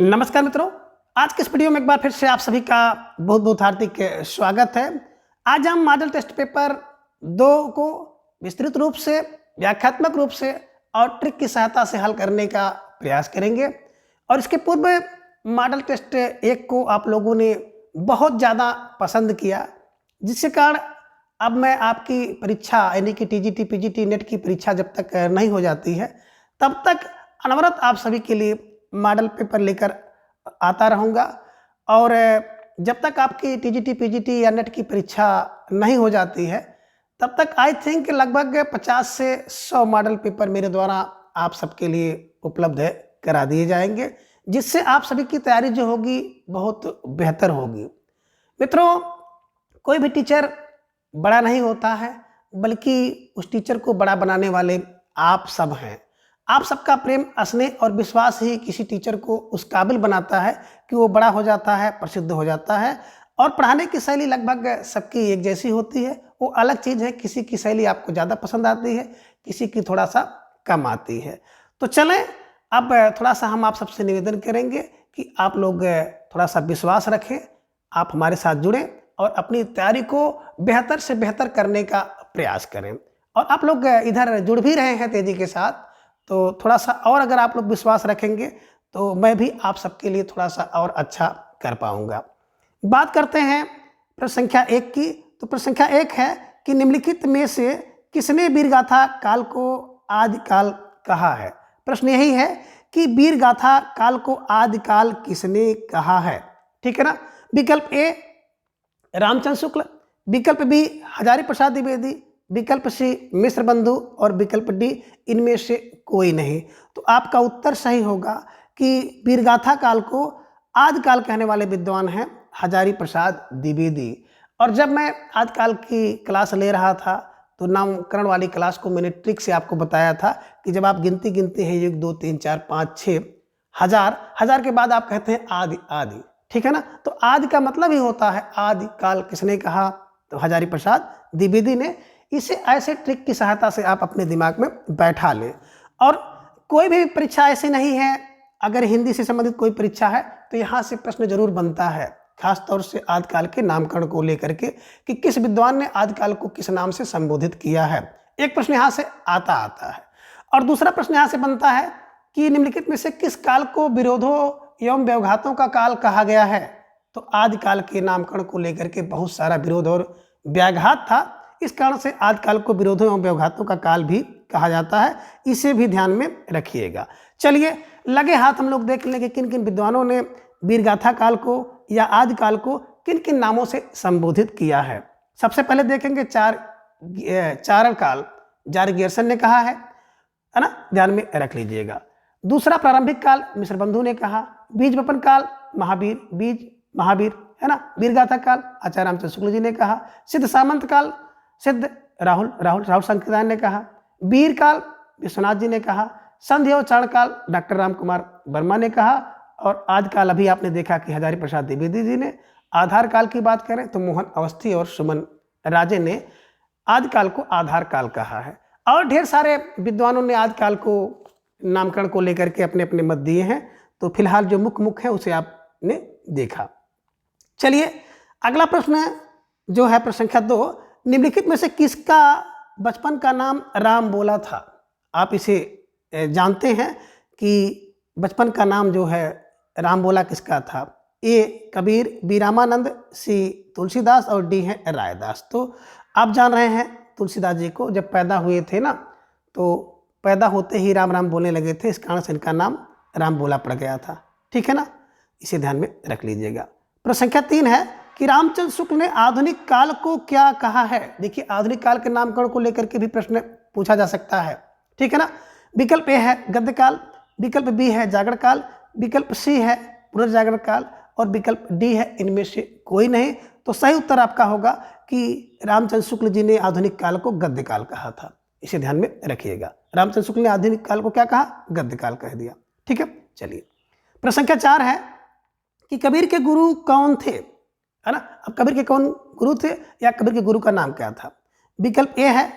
नमस्कार मित्रों। आज के इस वीडियो में एक बार फिर से आप सभी का बहुत बहुत हार्दिक स्वागत है। आज हम मॉडल टेस्ट पेपर 2 को विस्तृत रूप से, व्याख्यात्मक रूप से और ट्रिक की सहायता से हल करने का प्रयास करेंगे। और इसके पूर्व मॉडल टेस्ट 1 को आप लोगों ने बहुत ज़्यादा पसंद किया, जिसके कारण अब मैं आपकी परीक्षा यानी कि टीजीटी पीजीटी नेट की परीक्षा जब तक नहीं हो जाती है तब तक अनवरत आप सभी के लिए मॉडल पेपर लेकर आता रहूँगा। और जब तक आपकी टीजीटी पीजीटी या नेट की परीक्षा नहीं हो जाती है तब तक आई थिंक लगभग 50 से 100 मॉडल पेपर मेरे द्वारा आप सबके लिए उपलब्ध करा दिए जाएंगे, जिससे आप सभी की तैयारी जो होगी बहुत बेहतर होगी। मित्रों, कोई भी टीचर बड़ा नहीं होता है, बल्कि उस टीचर को बड़ा बनाने वाले आप सब हैं। आप सबका प्रेम, स्नेह और विश्वास ही किसी टीचर को उस काबिल बनाता है कि वो बड़ा हो जाता है, प्रसिद्ध हो जाता है। और पढ़ाने की शैली लगभग सबकी एक जैसी होती है। वो अलग चीज़ है, किसी की शैली आपको ज़्यादा पसंद आती है, किसी की थोड़ा सा कम आती है। तो चलें, अब थोड़ा सा हम आप सबसे निवेदन करेंगे कि आप लोग थोड़ा सा विश्वास रखें, आप हमारे साथ जुड़ें और अपनी तैयारी को बेहतर से बेहतर करने का प्रयास करें। और आप लोग इधर जुड़ भी रहे हैं तेज़ी के साथ, तो थोड़ा सा और अगर आप लोग विश्वास रखेंगे तो मैं भी आप सबके लिए थोड़ा सा और अच्छा कर पाऊंगा। बात करते हैं प्रश्न संख्या 1 की। तो प्रश्न संख्या 1 है कि निम्नलिखित में से किसने वीरगाथा काल को आदि काल कहा है। प्रश्न यही है कि वीरगाथा काल को आदि काल किसने कहा है। ठीक है ना। विकल्प ए रामचंद्र शुक्ल, विकल्प बी हजारी प्रसाद द्विवेदी, विकल्प सी मिश्र बंधु और विकल्प डी इनमें से कोई नहीं। तो आपका उत्तर सही होगा कि वीरगाथा काल को आदिकाल कहने वाले विद्वान हैं हजारी प्रसाद द्विवेदी। और जब मैं आदिकाल की क्लास ले रहा था तो नामकरण वाली क्लास को मैंने ट्रिक से आपको बताया था कि जब आप गिनती गिनते हैं 1 2 3 4 5 6 हजार के बाद आप कहते हैं आदि आदि। ठीक है ना। तो आदि का मतलब ही होता है आदिकाल किसने कहा, तो हजारी प्रसाद द्विवेदी ने। इसे ऐसे ट्रिक की सहायता से आप अपने दिमाग में बैठा लें। और कोई भी परीक्षा ऐसी नहीं है, अगर हिंदी से संबंधित कोई परीक्षा है तो यहाँ से प्रश्न जरूर बनता है, खासतौर से आदिकाल के नामकरण को लेकर के कि किस विद्वान ने आदिकाल को किस नाम से संबोधित किया है। एक प्रश्न यहाँ से आता है। और दूसरा प्रश्न यहाँ से बनता है कि निम्नलिखित में से किस काल को विरोधों एवं व्यवघातों का काल कहा गया है। तो आदिकाल के नामकरण को लेकर के बहुत सारा विरोध और व्याघात था, इस कारण से आदिकाल को विरोधों एवं व्यवघातों का काल भी कहा जाता है। इसे भी ध्यान में रखिएगा। चलिए लगे हाथ हम लोग देख लेंगे किन किन विद्वानों ने वीरगाथा काल को या आदिकाल को किन किन नामों से संबोधित किया है। सबसे पहले देखेंगे चारण काल, जारी gerson ने कहा है ना, ध्यान में रख लीजिएगा। दूसरा प्रारंभिक काल मिश्र बंधु ने कहा। बीज वपन काल महावीर है ना। वीरगाथा काल आचार्य रामचंद्र शुक्ल जी ने कहा। सिद्ध सामंत काल सिद्ध राहुल संकीर्तन ने कहा। वीर काल विश्वनाथ जी ने कहा। संधि और चारण काल डॉक्टर राम कुमार वर्मा ने कहा। और आदिकाल अभी आपने देखा कि हजारी प्रसाद द्विवेदी जी ने। आधार काल की बात करें तो मोहन अवस्थी और सुमन राजे ने आदिकाल को आधार काल कहा है। और ढेर सारे विद्वानों ने आदिकाल को नामकरण को लेकर के अपने अपने मत दिए हैं। तो फिलहाल जो मुख्य है उसे आपने देखा। चलिए अगला प्रश्न जो है प्रश्न संख्या 2, निम्नलिखित में से किसका बचपन का नाम राम बोला था। आप इसे जानते हैं कि बचपन का नाम जो है राम बोला किसका था। ए कबीर, बी रामानंद, सी तुलसीदास और डी है रायदास। तो आप जान रहे हैं तुलसीदास जी को जब पैदा हुए थे ना, तो पैदा होते ही राम राम बोलने लगे थे, इस कारण से इनका नाम राम बोला पड़ गया था। ठीक है ना, इसे ध्यान में रख लीजिएगा। प्रश्न संख्या 3 है कि रामचंद्र शुक्ल ने आधुनिक काल को क्या कहा है। देखिए आधुनिक काल के नामकरण को लेकर के भी प्रश्न पूछा जा सकता है। ठीक है ना। विकल्प ए है गद्य काल, विकल्प बी है जागरण काल, विकल्प सी है पुनर्जागरण काल और विकल्प डी है इनमें से कोई नहीं। तो सही उत्तर आपका होगा कि रामचंद्र शुक्ल जी ने आधुनिक काल को गद्य काल कहा था। इसे ध्यान में रखिएगा। रामचंद्र शुक्ल ने आधुनिक काल को क्या कहा, गद्य काल कह दिया। ठीक है। चलिए प्रश्न संख्या 4 है कि कबीर के गुरु कौन थे, है ना। अब कबीर के कौन गुरु थे या कबीर के गुरु का नाम क्या था। विकल्प ए है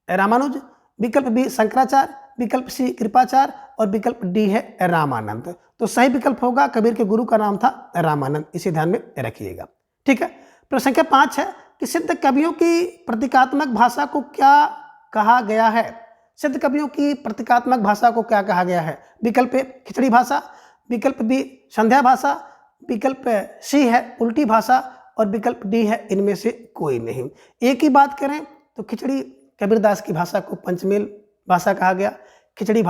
रामानुज, विकल्प बी शंकराचार्य, विकल्प सी कृपाचार्य और विकल्प डी है रामानंद। तो सही विकल्प होगा, कबीर के गुरु का नाम था रामानंद, इसे ध्यान में रखिएगा। ठीक है। प्रश्न संख्या 5 है कि सिद्ध कवियों की प्रतीकात्मक भाषा को क्या कहा गया है? सिद्ध कवियों की प्रतीकात्मक भाषा को क्या कहा गया है? विकल्प ए खिचड़ी भाषा, विकल्प बी संध्या भाषा, विकल्प सी है उल्टी भाषा और विकल्प डी है इनमें से कोई नहीं। एक ही बात करें तो खिचड़ी कबीरदास की भाषा को पंचमेल भाषा कहा गया, खिचड़ी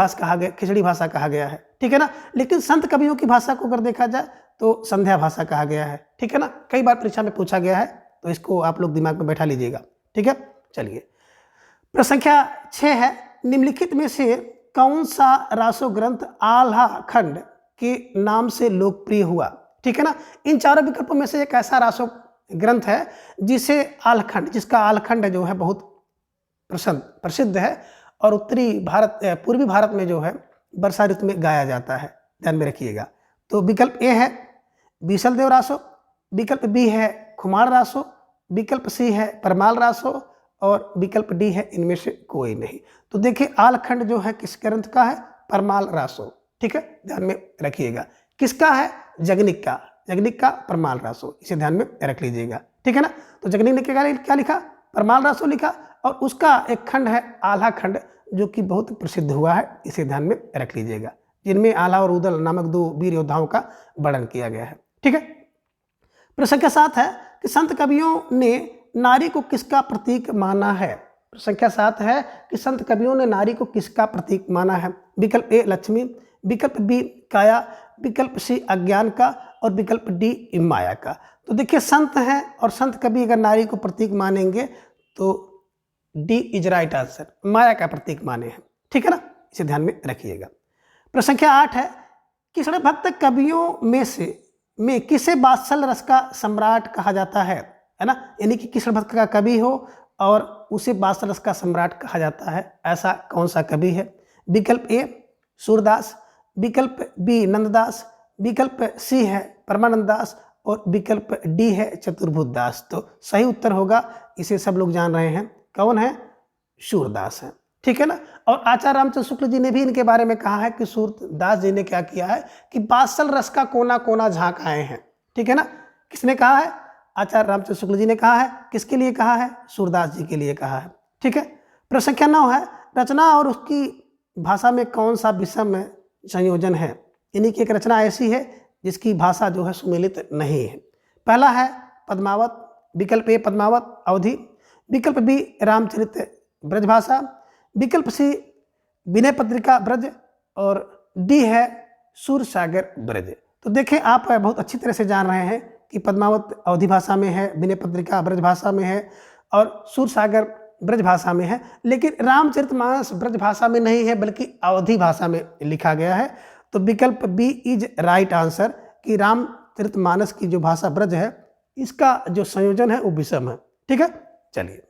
भाषा कहा गया है। ठीक है ना। लेकिन संत कवियों की भाषा को अगर देखा जाए तो संध्या भाषा कहा गया है। ठीक है ना। कई बार परीक्षा में पूछा गया है, तो इसको आप लोग दिमाग में बैठा लीजिएगा। ठीक है। चलिए, प्रश्न संख्या 6 है, निम्नलिखित में से कौन सा रासो ग्रंथ आल्हा खंड के नाम से लोकप्रिय हुआ? ठीक है ना। इन चारों विकल्पों में से एक ऐसा रासो ग्रंथ है जिसे आल्हखंड, जिसका आल्हखंड जो है बहुत प्रसिद्ध है और पूर्वी भारत में जो है वर्षा ऋतु में गाया जाता है, ध्यान में रखिएगा। तो विकल्प ए है बीसल देव रासो, विकल्प बी है खुमार रासो, विकल्प सी है परमाल रासो और विकल्प डी है इनमें से कोई नहीं। तो देखिए आल्हखंड जो है किस ग्रंथ का है? परमाल रासो। ठीक है, ध्यान में रखिएगा। किसका है? जगनिक का परमाल रासो, इसे ध्यान में रख लीजिएगा। ठीक है ना। तो जगनिक ने क्या लिखा? परमाल रासो लिखा और उसका एक खंड है आल्हा खंड जो कि बहुत प्रसिद्ध हुआ है, इसे ध्यान में रख लीजिएगा, जिनमें आल्हा और उदल नामक 2 वीर योद्धाओं का वर्णन किया गया है। ठीक है। प्रश्न संख्या 7 है कि संत कवियों ने नारी को किसका प्रतीक माना है? प्रश्न संख्या 7 है कि संत कवियों ने नारी को किसका प्रतीक माना है? विकल्प ए लक्ष्मी, विकल्प बी काया, विकल्प सी अज्ञान का और विकल्प डी माया का। तो देखिए संत हैं और संत कवि अगर नारी को प्रतीक मानेंगे तो डी इज राइट आंसर, माया का प्रतीक माने हैं। ठीक है ना, इसे ध्यान में रखिएगा। प्रश्न संख्या 8 है कि कृष्ण भक्त कवियों में किसे वात्सल रस का सम्राट कहा जाता है ना। यानी कि कृष्ण भक्त का कवि हो और उसे वात्सल रस का सम्राट कहा जाता है, ऐसा कौन सा कवि है? विकल्प ए सूरदास, विकल्प बी नंददास, विकल्प सी है परमानंद दास और विकल्प डी है चतुर्भुज दास। तो सही उत्तर होगा, इसे सब लोग जान रहे हैं, कौन है? सूरदास है। ठीक है ना। और आचार्य रामचंद्र शुक्ल जी ने भी इनके बारे में कहा है कि सूरदास जी ने क्या किया है कि वात्सल रस का कोना कोना झांक आए हैं। ठीक है ना। किसने कहा है? आचार्य रामचंद्र शुक्ल जी ने कहा है। किसके लिए कहा है? सूरदास जी के लिए कहा है। ठीक है। प्रश्न संख्या 9 है, रचना और उसकी भाषा में कौन सा विषम संयोजन है? यानी कि एक रचना ऐसी है जिसकी भाषा जो है सुमेलित नहीं है। पहला है पद्मावत, विकल्प ए पद्मावत अवधि, विकल्प बी रामचरित ब्रजभाषा, विकल्प सी विनय पत्रिका ब्रज और डी है सूरसागर ब्रज। तो देखें आप बहुत अच्छी तरह से जान रहे हैं कि पद्मावत अवधि भाषा में है, विनय पत्रिका ब्रज भाषा में है और सूरसागर ब्रज भाषा में है, लेकिन रामचरितमानस ब्रज भाषा में नहीं है बल्कि अवधि भाषा में लिखा गया है। तो विकल्प बी इज राइट आंसर कि रामचरितमानस की जो भाषा ब्रज है इसका जो संयोजन है वो विषम है। ठीक है। चलिए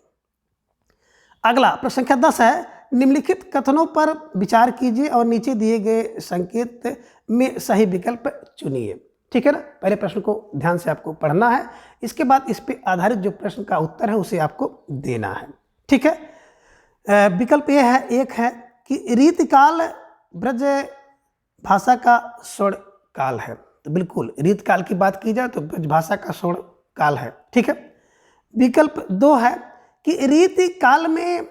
अगला प्रश्न संख्या 10 है, निम्नलिखित कथनों पर विचार कीजिए और नीचे दिए गए संकेत में सही विकल्प चुनिए। ठीक है ना। पहले प्रश्न को ध्यान से आपको पढ़ना है, इसके बाद इस पे आधारित जो प्रश्न का उत्तर है उसे आपको देना है। ठीक है। विकल्प ये है, एक है कि रीतकाल ब्रज भाषा का स्वर्ण काल है। तो बिल्कुल रीतकाल की बात की जाए तो ब्रज भाषा का स्वर्ण काल है। ठीक है। विकल्प 2 है कि रीतिकाल में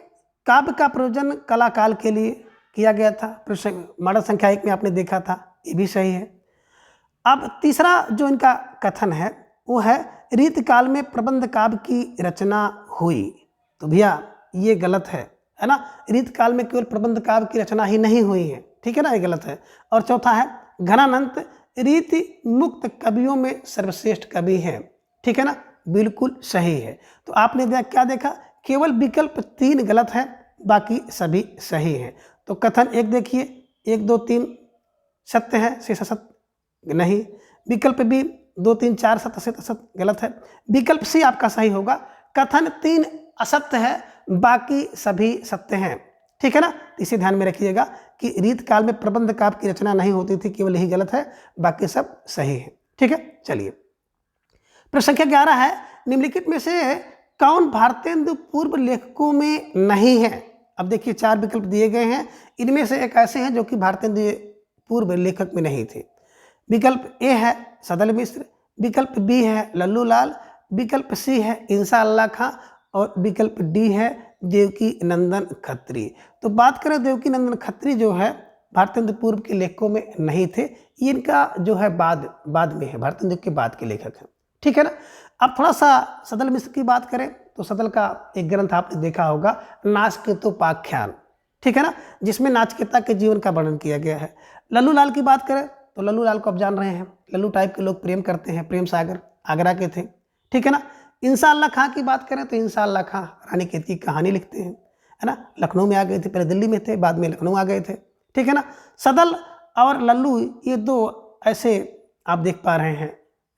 काव्य का प्रयोजन कला काल के लिए किया गया था। प्रश्न मॉडल संख्या 1 में आपने देखा था, ये भी सही है। अब तीसरा जो इनका कथन है वो है रीतकाल में प्रबंध काव्य की रचना हुई। तो भैया ये गलत है ना। रीतकाल में केवल प्रबंध काव्य की रचना ही नहीं हुई है। ठीक है ना, ये गलत है। और चौथा है घनानंत रीति मुक्त कवियों में सर्वश्रेष्ठ कवि हैं। ठीक है ना, बिल्कुल सही है। तो आपने क्या देखा, केवल विकल्प 3 गलत है, बाकी सभी सही हैं। तो कथन 1 देखिए, 1 2 3 सत्य है, शेष असत्य नहीं। विकल्प बी 2 3 4 सत्य से असत्य गलत है। विकल्प सी आपका सही होगा, कथन 3 असत्य है, बाकी सभी सत्य हैं। ठीक है ना। इसे ध्यान में रखिएगा कि रीतकाल में प्रबंध काव्य की रचना नहीं होती थी, केवल यही गलत है, बाकी सब सही है। ठीक है। चलिए प्रश्न संख्या 11 है, निम्नलिखित में से कौन भारतेंदु पूर्व लेखकों में नहीं है? अब देखिए 4 विकल्प दिए गए हैं, इनमें से एक ऐसे हैं जो कि भारतेंदु पूर्व लेखक में नहीं थे। विकल्प ए है सदल मिश्र, विकल्प बी है लल्लू लाल, विकल्प सी है इंसा अल्लाह खां और विकल्प डी है देवकी नंदन खत्री। तो बात करें देवकी नंदन खत्री जो है भारतेंदु पूर्व के लेखकों में नहीं थे, इनका जो है बाद में है, भारतेंदु के बाद के लेखक हैं, ठीक है ना। अब थोड़ा सा सदल मिश्र की बात करें तो सदल का एक ग्रंथ आपने देखा होगा नाचकेतोपाख्यान, ठीक है ना, जिसमें नाचकेता के जीवन का वर्णन किया गया है। लल्लू लाल की बात करें तो लल्लू लाल को आप जान रहे हैं, लल्लू टाइप के लोग प्रेम करते हैं, प्रेम सागर आगरा के थे, ठीक है ना। इंसा अल्लाह खां की बात करें तो इंसा अल्लाह खां रानी केती की कहानी लिखते हैं, है ना, लखनऊ में आ गए थे, पहले दिल्ली में थे, बाद में लखनऊ आ गए थे, ठीक है ना। सदल और लल्लू ये दो ऐसे आप देख पा रहे हैं,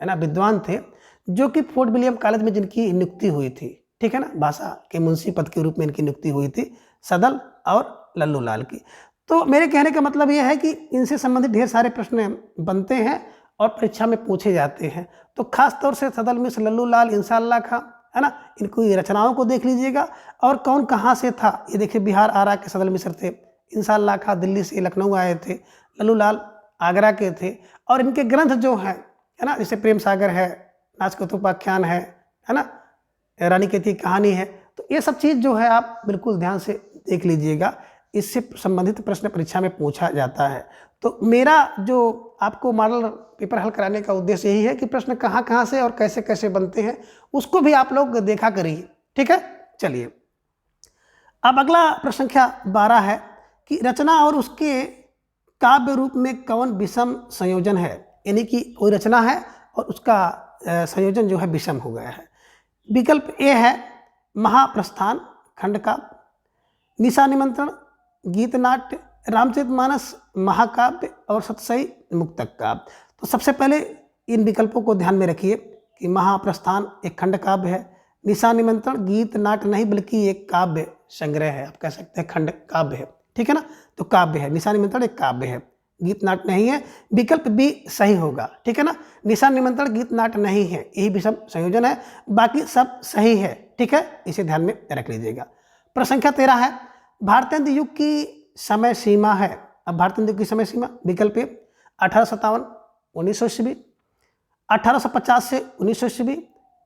है ना, विद्वान थे जो कि फोर्ट विलियम कॉलेज में जिनकी नियुक्ति हुई थी, ठीक है ना, भाषा के मुंशी पद के रूप में इनकी नियुक्ति हुई थी, सदल और लल्लू लाल की। तो मेरे कहने का मतलब यह है कि इनसे संबंधित ढेर सारे प्रश्न बनते हैं और परीक्षा में पूछे जाते हैं। तो खास तौर से सदल मिश्र, लल्लू लाल, इंसा अल्लाह खां, है ना, इनकी रचनाओं को देख लीजिएगा और कौन कहाँ से था। ये देखिए बिहार आरा के सदल मिश्र थे, इंसा अल्लाह खां दिल्ली से लखनऊ आए थे, लल्लू लाल आगरा के थे और इनके ग्रंथ जो हैं, है ना, जैसे प्रेम सागर है, नाचकेतोपाख्यान है ना, रानी केती की कहानी है। तो ये सब चीज़ जो है आप बिल्कुल ध्यान से देख लीजिएगा, इससे संबंधित प्रश्न परीक्षा में पूछा जाता है। तो मेरा जो आपको मॉडल पेपर हल कराने का उद्देश्य यही है कि प्रश्न कहाँ कहाँ से और कैसे कैसे बनते हैं उसको भी आप लोग देखा करिए, ठीक है। चलिए अब अगला प्रश्न संख्या 12 है कि रचना और उसके काव्य रूप में कौन विषम संयोजन है, यानी कि कोई रचना है और उसका संयोजन जो है विषम हो गया है। विकल्प ए है महाप्रस्थान खंड काव्य, निशा निमंत्रण गीत नाट्य, रामचरितमानस महाकाव्य और सतसई मुक्तक काव्य। तो सबसे पहले इन विकल्पों को ध्यान में रखिए कि महाप्रस्थान एक खंड काव्य है, निशा निमंत्रण गीत नाट्य नहीं बल्कि एक काव्य संग्रह है, आप कह सकते हैं खंड काव्य है, ठीक है ना। तो काव्य है, निशा निमंत्रण एक काव्य है, गीत नाट्य नहीं है। विकल्प बी सही होगा, ठीक है ना, निशा निमंत्रण गीत नाट्य नहीं है, यही विषम संयोजन है, बाकी सब सही है, ठीक है, इसे ध्यान में रख लीजिएगा। प्रश्न संख्या 13 है भारतेंदु युग की समय सीमा है। अब भारतेंदु युग की समय सीमा विकल्प ए 1857 1900 ईस्वी, 1850 से 1900 ईस्वी,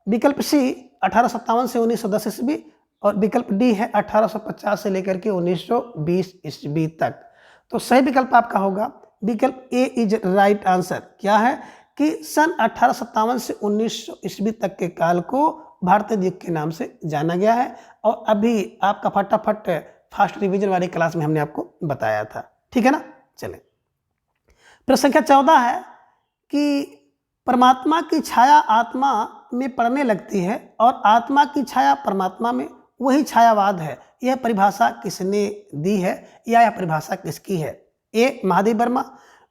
विकल्प सी 1857 से 1910 ईस्वी और विकल्प डी है 1850 से लेकर के 1920 ईस्वी तक। तो सही विकल्प आपका होगा विकल्प ए इज राइट आंसर। क्या है कि सन 1857 से 1900 ईस्वी तक के काल को भारतीय युग के नाम से जाना गया है और अभी आपका फटाफट फास्ट रिवीजन वाली क्लास में हमने आपको बताया था, ठीक है ना। चलें प्रश्न संख्या 14 है कि परमात्मा की छाया आत्मा में पड़ने लगती है और आत्मा की छाया परमात्मा में, वही छायावाद है। यह परिभाषा किसने दी है या यह परिभाषा किसकी है? ए महादेव वर्मा,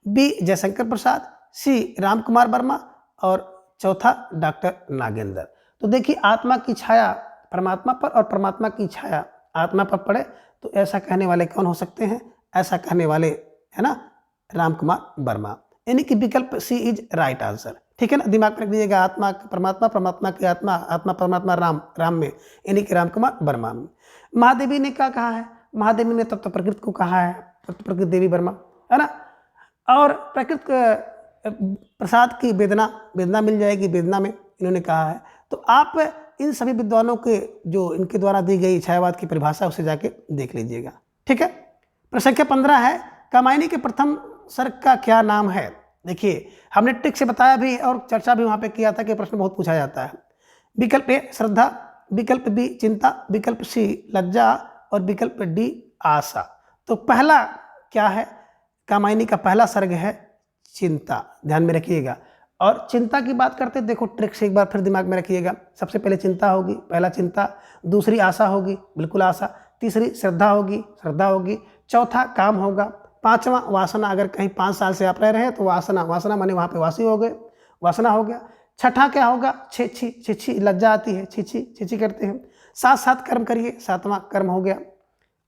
बी जयशंकर प्रसाद, सी राम कुमार वर्मा और चौथा डॉक्टर नागेंद्र। तो देखिए आत्मा की छाया परमात्मा पर और परमात्मा की छाया आत्मा पर पड़े तो ऐसा कहने वाले कौन हो सकते हैं? ऐसा कहने वाले है ना राम कुमार वर्मा, यानी कि विकल्प सी इज राइट आंसर, ठीक है ना। दिमाग में रख दीजिएगा आत्मा परमात्मा, परमात्मा की आत्मा, आत्मा परमात्मा राम, राम में यानी कि राम कुमार वर्मा में। महादेवी ने क्या कहा है? महादेवी ने तत्व प्रकृति को कहा है, तत्व प्रकृति देवी वर्मा, है ना। और प्रकृति प्रसाद की वेदना, वेदना मिल जाएगी वेदना में इन्होंने कहा है। तो आप इन सभी विद्वानों के जो इनके द्वारा दी गई छायावाद की परिभाषा उसे जाके देख लीजिएगा, ठीक है। प्रश्न संख्या 15 है कामायनी के प्रथम सर्ग का क्या नाम है? देखिए हमने ट्रिक से बताया भी और चर्चा भी वहाँ पे किया था कि प्रश्न बहुत पूछा जाता है। विकल्प ए श्रद्धा, विकल्प बी चिंता, विकल्प सी लज्जा और विकल्प डी आशा। तो पहला क्या है? कामायनी का पहला सर्ग है चिंता, ध्यान में रखिएगा। और चिंता की बात करते हैं, देखो ट्रिक से एक बार फिर दिमाग में रखिएगा। सबसे पहले चिंता होगी, पहला चिंता, दूसरी आशा होगी, बिल्कुल आशा, तीसरी श्रद्धा होगी, श्रद्धा होगी, चौथा काम होगा, पांचवा वासना। अगर कहीं 5 साल से आप रह रहे हैं तो वासना, वासना माने वहाँ पे वासी हो गए, वासना हो गया। छठा क्या होगा? छिछी, छिछी लज्जा आती है, छिछी छिछी करते हैं। 7 कर्म करिए, 7वां कर्म हो गया।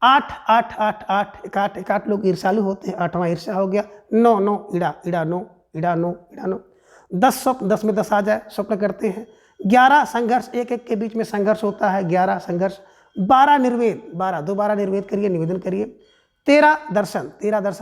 8 लोग ईर्षालु होते हैं, 8वां ईर्षा हो गया। 9 ईड़ा, ईड़ा 9, ईड़ा 9, ईड़ा 9। 10 स्वप्न, 10 में 10 आ जाए, स्वप्न करते हैं। 11 संघर्ष, एक के बीच में संघर्ष होता है, 11 संघर्ष। 12 निर्वेद, 12 दोबारा निर्वेद करिए, निवेदन करिए। 13 दर्शन,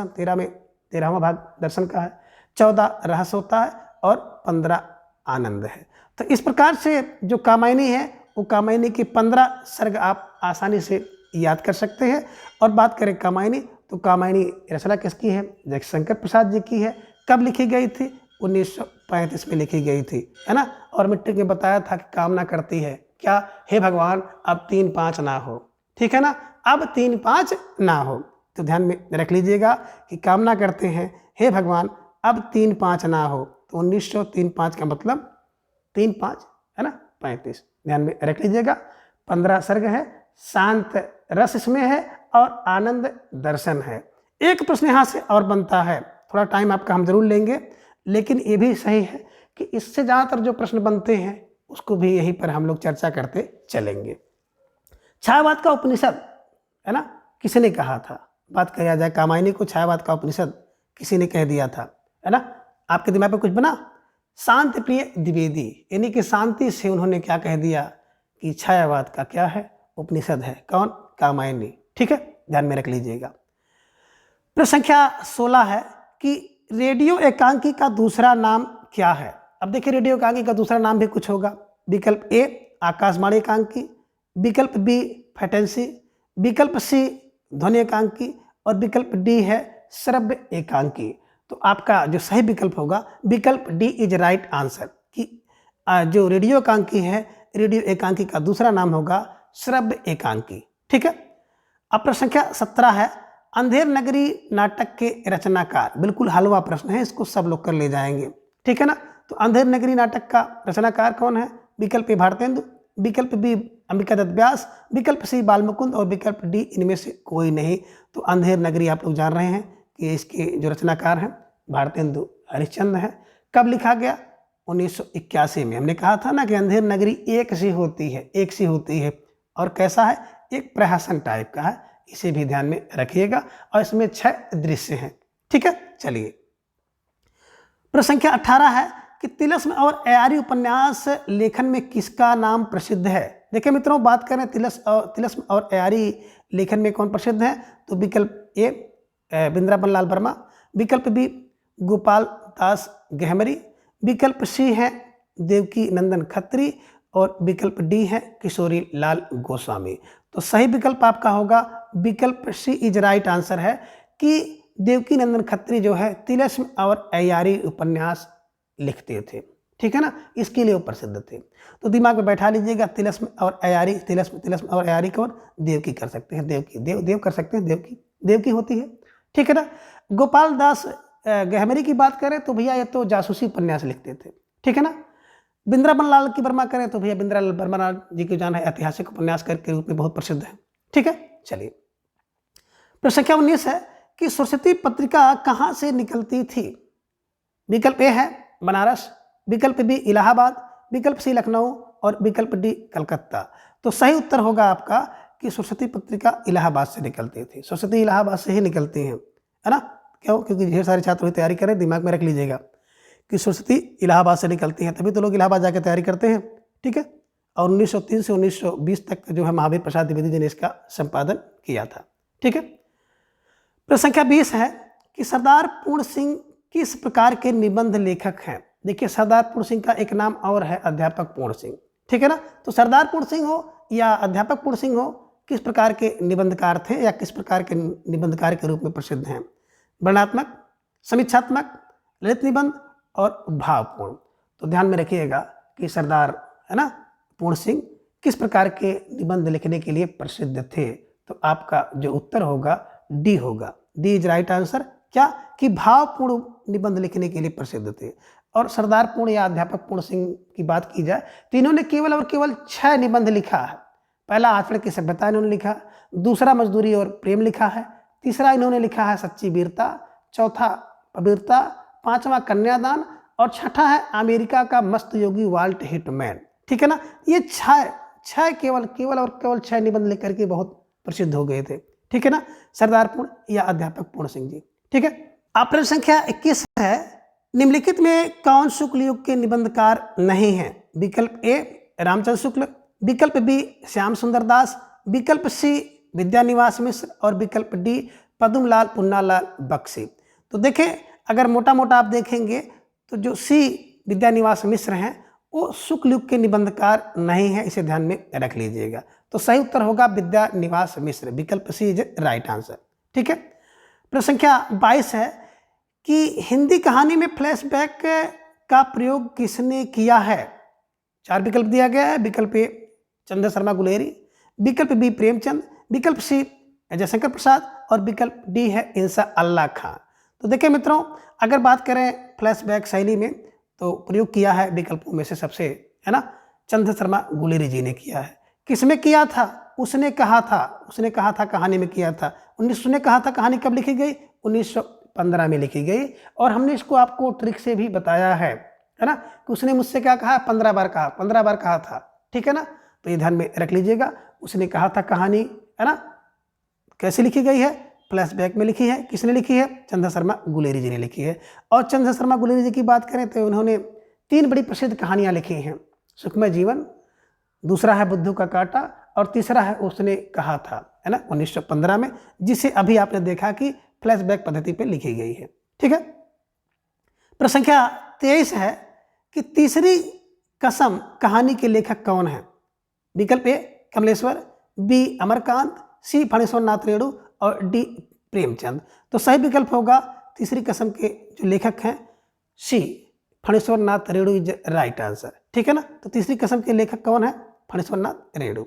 13 में 13वां भाग दर्शन का है। 14 रहस्य होता है और 15 आनंद है। तो इस प्रकार से जो कामायनी है वो कामायनी की 15 सर्ग आप आसानी से याद कर सकते हैं। और बात करें कामायनी, तो कामायनी रचना किसकी है? जयशंकर प्रसाद जी की है। कब लिखी गई थी? 1935 में लिखी गई थी, है ना। और मिट्टी में बताया था कि कामना करती है क्या? हे भगवान अब 3-5 ना हो, ठीक है ना, अब 3-5 ना हो। तो ध्यान में रख लीजिएगा कि कामना करते हैं हे भगवान अब 3-5 ना हो। तो 1903-5 का मतलब 3-5 है ना 35, ध्यान में रख लीजिएगा। 15 सर्ग है, शांत रस इसमें है और आनंद दर्शन है। एक प्रश्न यहाँ से और बनता है, थोड़ा टाइम आपका हम जरूर लेंगे, लेकिन ये भी सही है कि इससे ज़्यादातर जो प्रश्न बनते हैं उसको भी यहीं पर हम लोग चर्चा करते चलेंगे। छायावाद का उपनिषद, है ना, किसने कहा था? बात किया जाए कामायनी को छायावाद का उपनिषद किसी ने कह दिया था, है ना। आपके दिमाग में कुछ बना? शांति प्रिय द्विवेदी, यानी कि शांति से उन्होंने क्या कह दिया कि छायावाद का क्या है? उपनिषद है। कौन? कामायनी, ठीक है, ध्यान में रख लीजिएगा। प्रश्न संख्या 16 है कि रेडियो एकांकी का दूसरा नाम क्या है? अब देखिए रेडियो एकांकी का दूसरा नाम भी कुछ होगा। विकल्प ए आकाशवाणी एकांकी, विकल्प बी फ्रीक्वेंसी, विकल्प सी ध्वनि एकांकी और विकल्प डी है श्रव्य एकांकी। तो आपका जो सही विकल्प होगा विकल्प डी इज राइट आंसर, कि जो रेडियो एकांकी है, रेडियो एकांकी का दूसरा नाम होगा श्रव्य एकांकी, ठीक है। अब प्रश्न संख्या 17 है, अंधेर नगरी नाटक के रचनाकार, बिल्कुल हलवा प्रश्न है, इसको सब लोग कर ले जाएंगे, ठीक है ना। तो अंधेर नगरी नाटक का रचनाकार कौन है? विकल्प ए भारतेंदु, विकल्प बी अंबिका दत्त व्यास, विकल्प सी बालमुकुंद और विकल्प डी इनमें से कोई नहीं। तो अंधेर नगरी आप लोग जान रहे हैं कि इसके जो रचनाकार हैं भारतेंदु हरिश्चंद्र है। कब लिखा गया? 1981 में। हमने कहा था ना कि अंधेर नगरी एक सी होती है और कैसा है? एक प्रहसन टाइप का है, इसे भी ध्यान में रखिएगा। और इसमें 6 दृश्य हैं, ठीक है। चलिए प्रश्न संख्या 18 है कि तिलस्म और अयारी उपन्यास लेखन में किसका नाम प्रसिद्ध है? देखिए मित्रों, बात करें तिलस्म और अयारी लेखन में कौन प्रसिद्ध है? तो विकल्प ए वृंदावन लाल वर्मा, विकल्प बी गोपाल दास गहमरी, विकल्प सी है देवकी नंदन खत्री और विकल्प डी है किशोरी लाल गोस्वामी। तो सही विकल्प आपका होगा विकल्प सी इज राइट आंसर है कि देवकी नंदन खत्री जो है तिलस्म और अयारी उपन्यास लिखते थे, ठीक है ना, इसके लिए वो प्रसिद्ध थे। तो दिमाग में बैठा लीजिएगा तिलस्म और अयारी, तिलस्म और अयारी कौन? देवकी कर सकते हैं, देवकी देव कर सकते हैं, देवकी होती है, ठीक है ना। गोपाल दास गहमरी की बात करें तो भैया ये तो जासूसी उपन्यास लिखते थे, ठीक है ना। वृंदावन लाल की वर्मा करें तो भैया वृंदावन वर्मा जी की जान है ऐतिहासिक उपन्यासकार के रूप में बहुत प्रसिद्ध है, ठीक है। चलिए प्रश्न संख्या 19 है कि सरस्वती पत्रिका कहाँ से निकलती थी? विकल्प ए है बनारस, विकल्प बी इलाहाबाद, विकल्प सी लखनऊ और विकल्प डी कलकत्ता। तो सही उत्तर होगा आपका कि सरस्वती पत्रिका इलाहाबाद से निकलती थी। सरस्वती इलाहाबाद से ही निकलती हैं, है ना। क्यों? क्योंकि ढेर सारे छात्र तैयारी करें, दिमाग में रख लीजिएगा कि सरस्वती इलाहाबाद से निकलती हैं, तभी तो लोग इलाहाबाद जाकर तैयारी करते हैं, ठीक है। और 1903 से 1920 तक जो है महावीर प्रसाद द्विवेदी जी ने इसका संपादन किया था, ठीक है। प्रश्न संख्या 20 है कि सरदार पूर्ण सिंह किस प्रकार के निबंध लेखक हैं? देखिए सरदार पूर्ण सिंह का एक नाम और है अध्यापक पूर्ण सिंह, ठीक है ना। तो सरदार पूर्ण सिंह हो या अध्यापक पूर्ण सिंह हो, किस प्रकार के निबंधकार थे या किस प्रकार के निबंधकार के रूप में प्रसिद्ध हैं? वर्णनात्मक, समीक्षात्मक, ललित निबंध और भावपूर्ण। तो ध्यान में रखिएगा कि सरदार, है ना, पूर्ण सिंह किस प्रकार के निबंध लिखने के लिए प्रसिद्ध थे। तो आपका जो उत्तर होगा डी होगा, डी इज राइट आंसर। क्या? कि भावपूर्ण निबंध लिखने के लिए प्रसिद्ध थे। और सरदार पूर्ण या अध्यापक पूर्ण सिंह की बात की जाए तो इन्होंने केवल और केवल 6 निबंध लिखा है। पहला आचरण की सभ्यता इन्होंने लिखा, दूसरा मजदूरी और प्रेम लिखा है, तीसरा इन्होंने लिखा है सच्ची वीरता, चौथा पवित्रता, पांचवा कन्यादान और छठा है अमेरिका का मस्त योगी वाल्ट हिटमैन, ठीक है ना। ये 6 केवल और केवल 6 निबंध लिख करके बहुत प्रसिद्ध हो गए थे, ठीक है ना, सरदार पूर्ण या अध्यापक पूर्ण सिंह जी, ठीक है। आप प्रश्न संख्या 21 है, निम्नलिखित में कौन शुक्ल युग के निबंधकार नहीं है? विकल्प ए रामचंद्र शुक्ल, विकल्प बी श्याम सुंदर दास, विकल्प सी विद्यानिवास मिश्र और विकल्प डी पद्मलाल पुन्नालाल बख्शी। तो देखें, अगर मोटा मोटा आप देखेंगे तो जो सी विद्यानिवास मिश्र हैं वो शुक्ल युग के निबंधकार नहीं है, इसे ध्यान में रख लीजिएगा। तो सही उत्तर होगा विद्यानिवास मिश्र, विकल्प सी इज राइट आंसर। ठीक है। प्रश्न संख्या 22 है कि हिंदी कहानी में फ्लैशबैक का प्रयोग किसने किया है। 4 विकल्प दिया गया है। विकल्प ए चंद्र शर्मा गुलेरी, विकल्प बी प्रेमचंद, विकल्प सी जयशंकर प्रसाद और विकल्प डी है इंसा अल्लाह खान। तो देखिए मित्रों, अगर बात करें फ्लैशबैक शैली में तो प्रयोग किया है विकल्पों में से सबसे, है ना, चंद्र शर्मा गुलेरी जी ने किया है। किसमें किया था? उसने कहा था कहानी में किया था। उसने कहा था कहानी कब लिखी गई? 1915 में लिखी गई। और हमने इसको आपको ट्रिक से भी बताया है ना, कि उसने मुझसे क्या कहा? 15 बार कहा था। ठीक है ना, तो ये ध्यान में रख लीजिएगा। उसने कहा था कहानी, है ना, कैसे लिखी गई है? फ्लैशबैक में लिखी है। किसने लिखी है? चंद्र शर्मा गुलेरी जी ने लिखी है। और चंद्र शर्मा गुलेरी जी की बात करें तो उन्होंने 3 बड़ी प्रसिद्ध कहानियां लिखी हैं। सुखमय जीवन, दूसरा है बुद्धू का कांटा और तीसरा है उसने कहा था, है ना, 1915 में, जिसे अभी आपने देखा कि फ्लैशबैक पद्धति पे लिखी गई है। ठीक है। प्रश्न संख्या 23 है कि तीसरी कसम कहानी के लेखक कौन है। विकल्प ए कमलेश्वर, बी अमरकांत, सी फणीश्वर नाथ रेणु और डी प्रेमचंद। तो सही विकल्प होगा तीसरी कसम के जो लेखक हैं सी Phanishwar Nath Renu is right answer. ठीक है ना, तो तीसरी कसम के लेखक कौन है? फणीश्वर नाथ रेणु।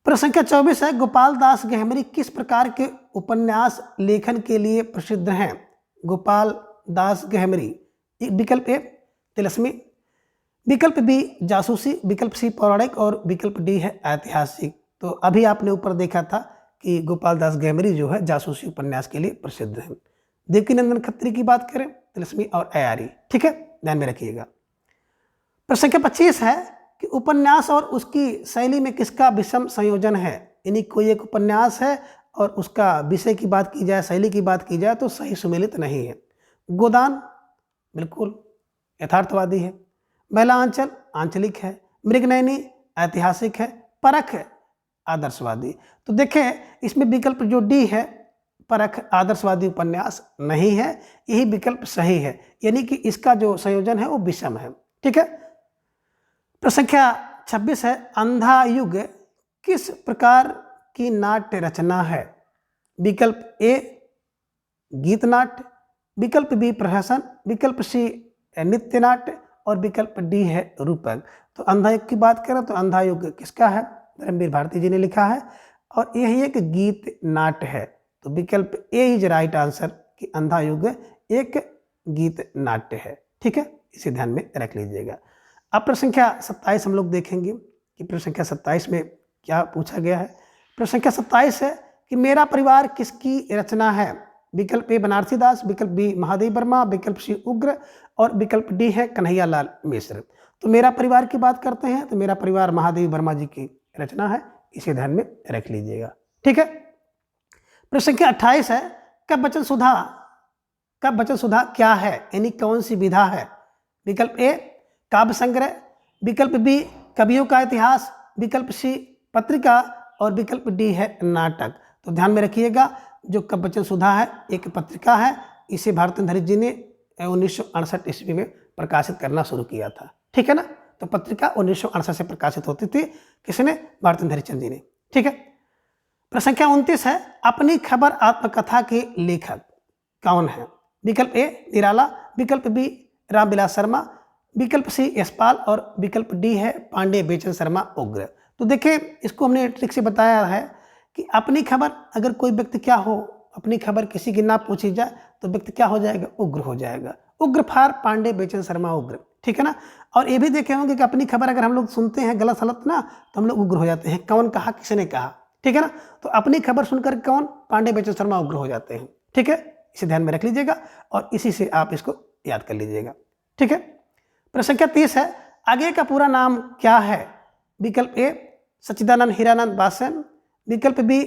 प्रश्न संख्या 24 है गोपाल दास गहमरी किस प्रकार के उपन्यास लेखन के लिए प्रसिद्ध हैं। गोपाल दास गहमरी, विकल्प ए तिलस्मी, विकल्प बी जासूसी, विकल्प सी पौराणिक और विकल्प डी है ऐतिहासिक। तो अभी आपने ऊपर देखा था कि गोपाल दास गहमरी जो है जासूसी उपन्यास के लिए प्रसिद्ध है। देवकीनंदन खत्री की बात करें, तिलस्मी और अयारी। ठीक है, ध्यान में रखिएगा। प्रश्न संख्या 25 है कि उपन्यास और उसकी शैली में किसका विषम संयोजन है। यानी कोई एक उपन्यास है और उसका विषय की बात की जाए, शैली की बात की जाए तो सही सुमेलित नहीं है। गोदान बिल्कुल यथार्थवादी है, महिला आंचल आंचलिक है, मृगनयनी ऐतिहासिक है, परख आदर्शवादी। तो देखें इसमें विकल्प जो डी है परख आदर्शवादी उपन्यास नहीं है, यही विकल्प सही है, यानी कि इसका जो संयोजन है वो विषम है। ठीक है। प्रश्न संख्या 26 है अंधा युग किस प्रकार की नाट्य रचना है। विकल्प ए गीत नाट्य, विकल्प बी प्रहसन, विकल्प सी नित्य नाट्य और विकल्प डी है रूपक। तो अंधा युग की बात करें तो अंधा युग किसका है? धर्मवीर भारती जी ने लिखा है और यही एक गीत नाट्य है। तो विकल्प ए इज राइट आंसर कि अंधा युग एक गीत नाट्य है। ठीक है, इसे ध्यान में रख लीजिएगा। अब प्रश्न संख्या 27 हम लोग देखेंगे कि प्रश्न संख्या 27 में क्या पूछा गया है। प्रश्न संख्या 27 है कि मेरा परिवार किसकी रचना है। विकल्प ए बनारसी दास, विकल्प बी महादेव वर्मा, विकल्प सी उग्र और विकल्प डी है कन्हैया लाल मिश्र। तो मेरा परिवार की बात करते हैं तो मेरा परिवार महादेव वर्मा जी की रचना है, इसे ध्यान में रख लीजिएगा। ठीक है। प्रश्न संख्या 28 है कब वचन सुधा क्या है, यानी कौन सी विधा है। विकल्प ए काव्य संग्रह, विकल्प बी कवियों का इतिहास, विकल्प सी पत्रिका और विकल्प डी है नाटक। तो ध्यान में रखिएगा जो कब वचन सुधा है एक पत्रिका है, इसे भारतेंद्र हरित जी ने 1968 ईस्वी में प्रकाशित करना शुरू किया था। ठीक है ना, तो पत्रिका 1968 से प्रकाशित होती थी। किसने? भारतेंद्र हरिचंद जी ने। ठीक है। प्रश्न संख्या 29 है अपनी खबर आत्मकथा के लेखक कौन है। विकल्प ए निराला, विकल्प बी रामविलास शर्मा, विकल्प सी यशपाल और विकल्प डी है पांडे बेचन शर्मा उग्र। तो देखिए इसको हमने ट्रिक से बताया है कि अपनी खबर अगर कोई व्यक्ति क्या हो, अपनी खबर किसी की ना पूछी जाए तो व्यक्ति क्या हो जाएगा? उग्र हो जाएगा। उग्र फार पांडे बेचन शर्मा उग्र। ठीक है ना। और ये भी देखे होंगे कि अपनी खबर अगर हम लोग सुनते हैं गलत सलत ना तो हम लोग उग्र हो जाते हैं। कौन कहा, किसने कहा। ठीक है ना, तो अपनी खबर सुनकर कौन? पांडे बेचन शर्मा उग्र हो जाते हैं। ठीक है, इसे ध्यान में रख लीजिएगा और इसी से आप इसको याद कर लीजिएगा। ठीक है। प्रश्न संख्या 30 है आगे का पूरा नाम क्या है। विकल्प ए सच्चिदानंद हीरानंद बासन, विकल्प बी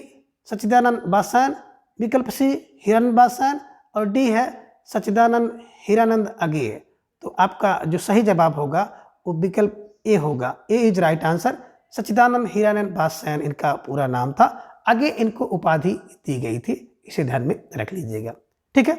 सच्चिदानंद बासन, विकल्प सी हिरन बासन और डी है सच्चिदानंद हीरानंद अगेय। तो आपका जो सही जवाब होगा वो विकल्प ए होगा। ए इज राइट आंसर, सच्चिदानंद हीरानंद बादशाह इनका पूरा नाम था। आगे इनको उपाधि दी गई थी, इसे ध्यान में रख लीजिएगा। ठीक है।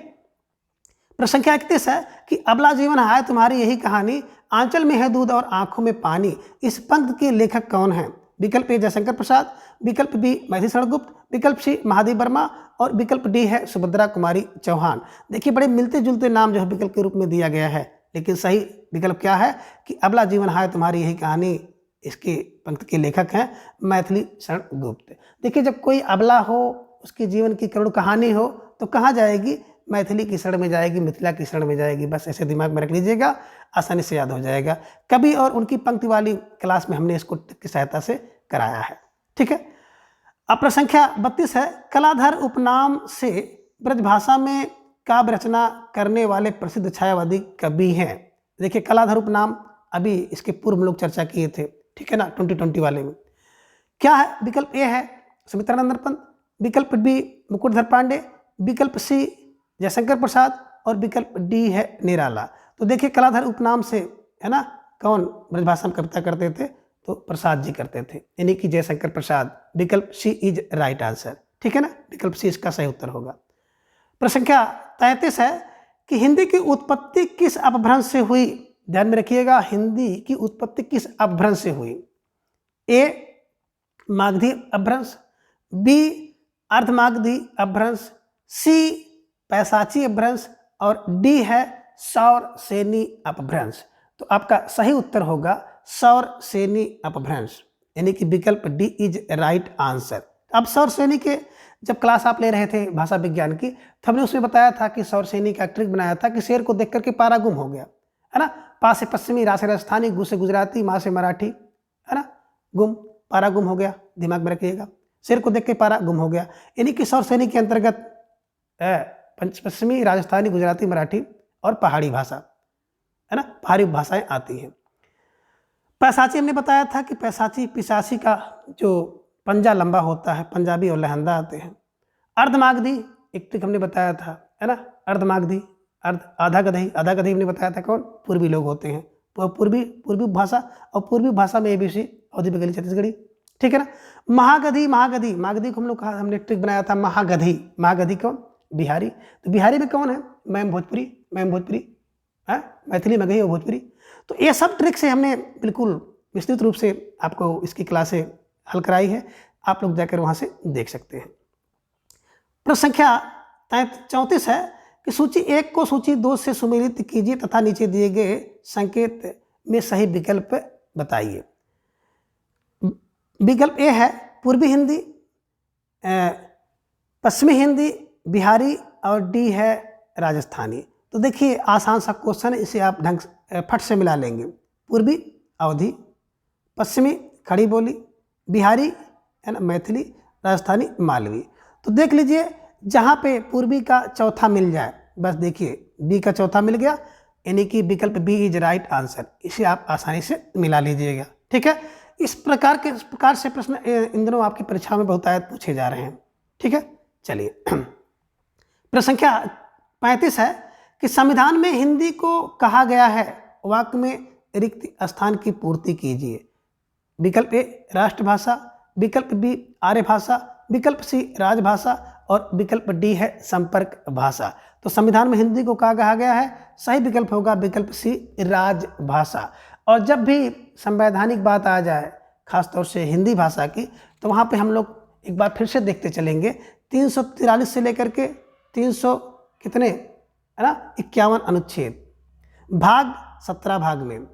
प्रश्न संख्या 31 है कि अबला जीवन हाय तुम्हारी यही कहानी, आंचल में है दूध और आंखों में पानी, इस पंक्ति के लेखक कौन है? विकल्प ए जयशंकर प्रसाद, विकल्प बी मैथिली शरण गुप्त, विकल्प सी महादेव वर्मा और विकल्प डी है सुभद्रा कुमारी चौहान। देखिए बड़े मिलते जुलते नाम जो है विकल्प के रूप में दिया गया है, लेकिन सही विकल्प क्या है कि अबला जीवन हाय तुम्हारी यही कहानी, इसके पंक्ति के लेखक हैं मैथिली शरण गुप्त। देखिए जब कोई अबला हो, उसके जीवन की करुण कहानी हो, तो कहाँ जाएगी? मैथिली की शरण में जाएगी, मिथिला की शरण में जाएगी। बस ऐसे दिमाग में रख लीजिएगा, आसानी से याद हो जाएगा। कवि और उनकी पंक्ति वाली क्लास में हमने इसको की सहायता से कराया है। ठीक है। अब प्रश्न संख्या 32 है, कलाधर उपनाम से ब्रजभाषा में काव्य रचना करने वाले प्रसिद्ध छायावादी कवि हैं। देखिए कलाधर उपनाम अभी इसके पूर्व लोग चर्चा किए थे, ठीक है ना, 2020 वाले में। क्या है? विकल्प ए है सुमित्रानंद पंत, विकल्प बी मुकुटधर पांडे, विकल्प सी जयशंकर प्रसाद और विकल्प डी है निराला। तो देखिए कलाधर उपनाम से है ना कौन ब्रजभाषा में कविता करते थे? तो प्रसाद जी करते थे, यानी कि जयशंकर प्रसाद। विकल्प सी इज राइट आंसर। ठीक है ना, विकल्प सी इसका सही उत्तर होगा। प्रश्न संख्या 33 है कि हिंदी की उत्पत्ति किस अपभ्रंश से हुई? ध्यान में रखिएगा, हिंदी की उत्पत्ति किस अपभ्रंश से हुई? ए मागधी अपभ्रंश, बी अर्धमागधी अपभ्रंश, सी पैसाची अपभ्रंश और डी है सौर सेनी अपभ्रंश। तो आपका सही उत्तर होगा सौर सेनी अपभ्रंश, यानी कि विकल्प डी इज राइट आंसर। अब सौर सेनी के जब क्लास आप ले रहे थे भाषा विज्ञान की, तो हमने उसमें बताया था कि सौर सेनी का ट्रिक बनाया था कि शेर को देख करके पारा गुम हो गया, है ना। पा से पश्चिमी, रा से राजस्थानी, गु से गुजराती, मा से मराठी, है ना, गुम, पारा गुम हो गया। दिमाग में रखिएगा, शेर को देख के पारा गुम हो गया, यानी कि सौर सेनी के अंतर्गत पश्चिमी, राजस्थानी, गुजराती, मराठी और पहाड़ी भाषा, है ना, पहाड़ी भाषाएं आती हैं। पैसाची हमने बताया था कि पैसाची पिशाची का जो पंजा लंबा होता है, पंजाबी और लहंदा आते हैं। अर्धमागधी एक ट्रिक हमने बताया था, है ना, अर्धमागधी, आधा गधई, आधा गधई हमने बताया था कौन? पूर्वी लोग होते हैं, पूर्वी भाषा, और पूर्वी भाषा में एबीसी अवधी बघेली छत्तीसगढ़ी। ठीक है ना। महागधी, मागधी को हम लोग कहा, हमने ट्रिक बनाया था महागधी कौन? बिहारी। तो बिहारी में कौन है? मैम भोजपुरी है, मैथिली मगही और भोजपुरी। तो ये सब ट्रिक से हमने बिल्कुल विस्तृत रूप से आपको इसकी क्लासें हल कराई है, आप लोग जाकर वहाँ से देख सकते हैं। प्रश्न संख्या 34 है कि सूची 1 को सूची 2 से सुमेलित कीजिए तथा नीचे दिए गए संकेत में सही विकल्प बताइए। विकल्प ए है पूर्वी हिंदी, पश्चिमी हिंदी, बिहारी और डी है राजस्थानी। तो देखिए आसान सा क्वेश्चन है, इसे आप ढंग से फट से मिला लेंगे। पूर्वी अवधी, पश्चिमी खड़ी बोली, बिहारी है ना मैथिली, राजस्थानी मालवी। तो देख लीजिए जहाँ पे पूर्वी का चौथा मिल जाए, बस देखिए बी का चौथा मिल गया, यानी कि विकल्प बी इज राइट आंसर। इसे आप आसानी से मिला लीजिएगा। ठीक है। इस प्रकार से प्रश्न इन दिनों आपकी परीक्षा में बहुतायत पूछे जा रहे हैं। ठीक है, चलिए। प्रश्न संख्या 35 है कि संविधान में हिंदी को कहा गया है, वाक्य में रिक्त स्थान की पूर्ति कीजिए। विकल्प ए राष्ट्रभाषा, विकल्प बी आर्य भाषा, विकल्प सी राजभाषा और विकल्प डी है संपर्क भाषा। तो संविधान में हिंदी को कहा गया है, सही विकल्प होगा विकल्प सी राजभाषा। और जब भी संवैधानिक बात आ जाए, खासतौर से हिंदी भाषा की, तो वहाँ पे हम लोग एक बार फिर से देखते चलेंगे 343 से लेकर के 300 कितने है ना 51 अनुच्छेद, भाग 17 भाग में,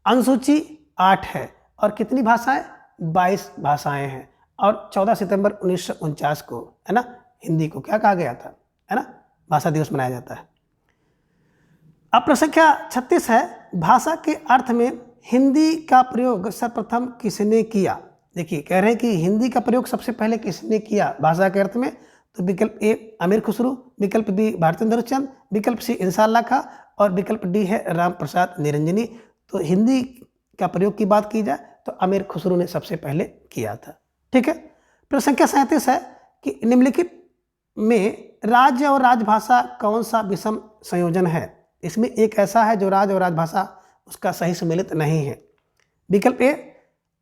अनुसूची 8 है और कितनी भाषाएं? 22 भाषाएं हैं। और 14 सितंबर 1949 को है ना हिंदी को क्या कहा गया था, है ना, भाषा दिवस मनाया जाता है। अब प्रश्न संख्या 36 है, भाषा के अर्थ में हिंदी का प्रयोग सर्वप्रथम किसने किया? देखिए कह रहे हैं कि हिंदी का प्रयोग सबसे पहले किसने किया भाषा के अर्थ में? तो विकल्प ए अमीर खुसरो, विकल्प बी भारतेंद्र चंद, विकल्प सी इंसान खां और विकल्प डी है राम प्रसाद निरंजनी। तो हिंदी का प्रयोग की बात की जाए तो अमीर खुसरो ने सबसे पहले किया था। ठीक है। प्रश्न संख्या 37 है कि निम्नलिखित में राज्य और राजभाषा कौन सा विषम संयोजन है? इसमें एक ऐसा है जो राज्य और राजभाषा उसका सही सम्मिलित नहीं है। विकल्प ए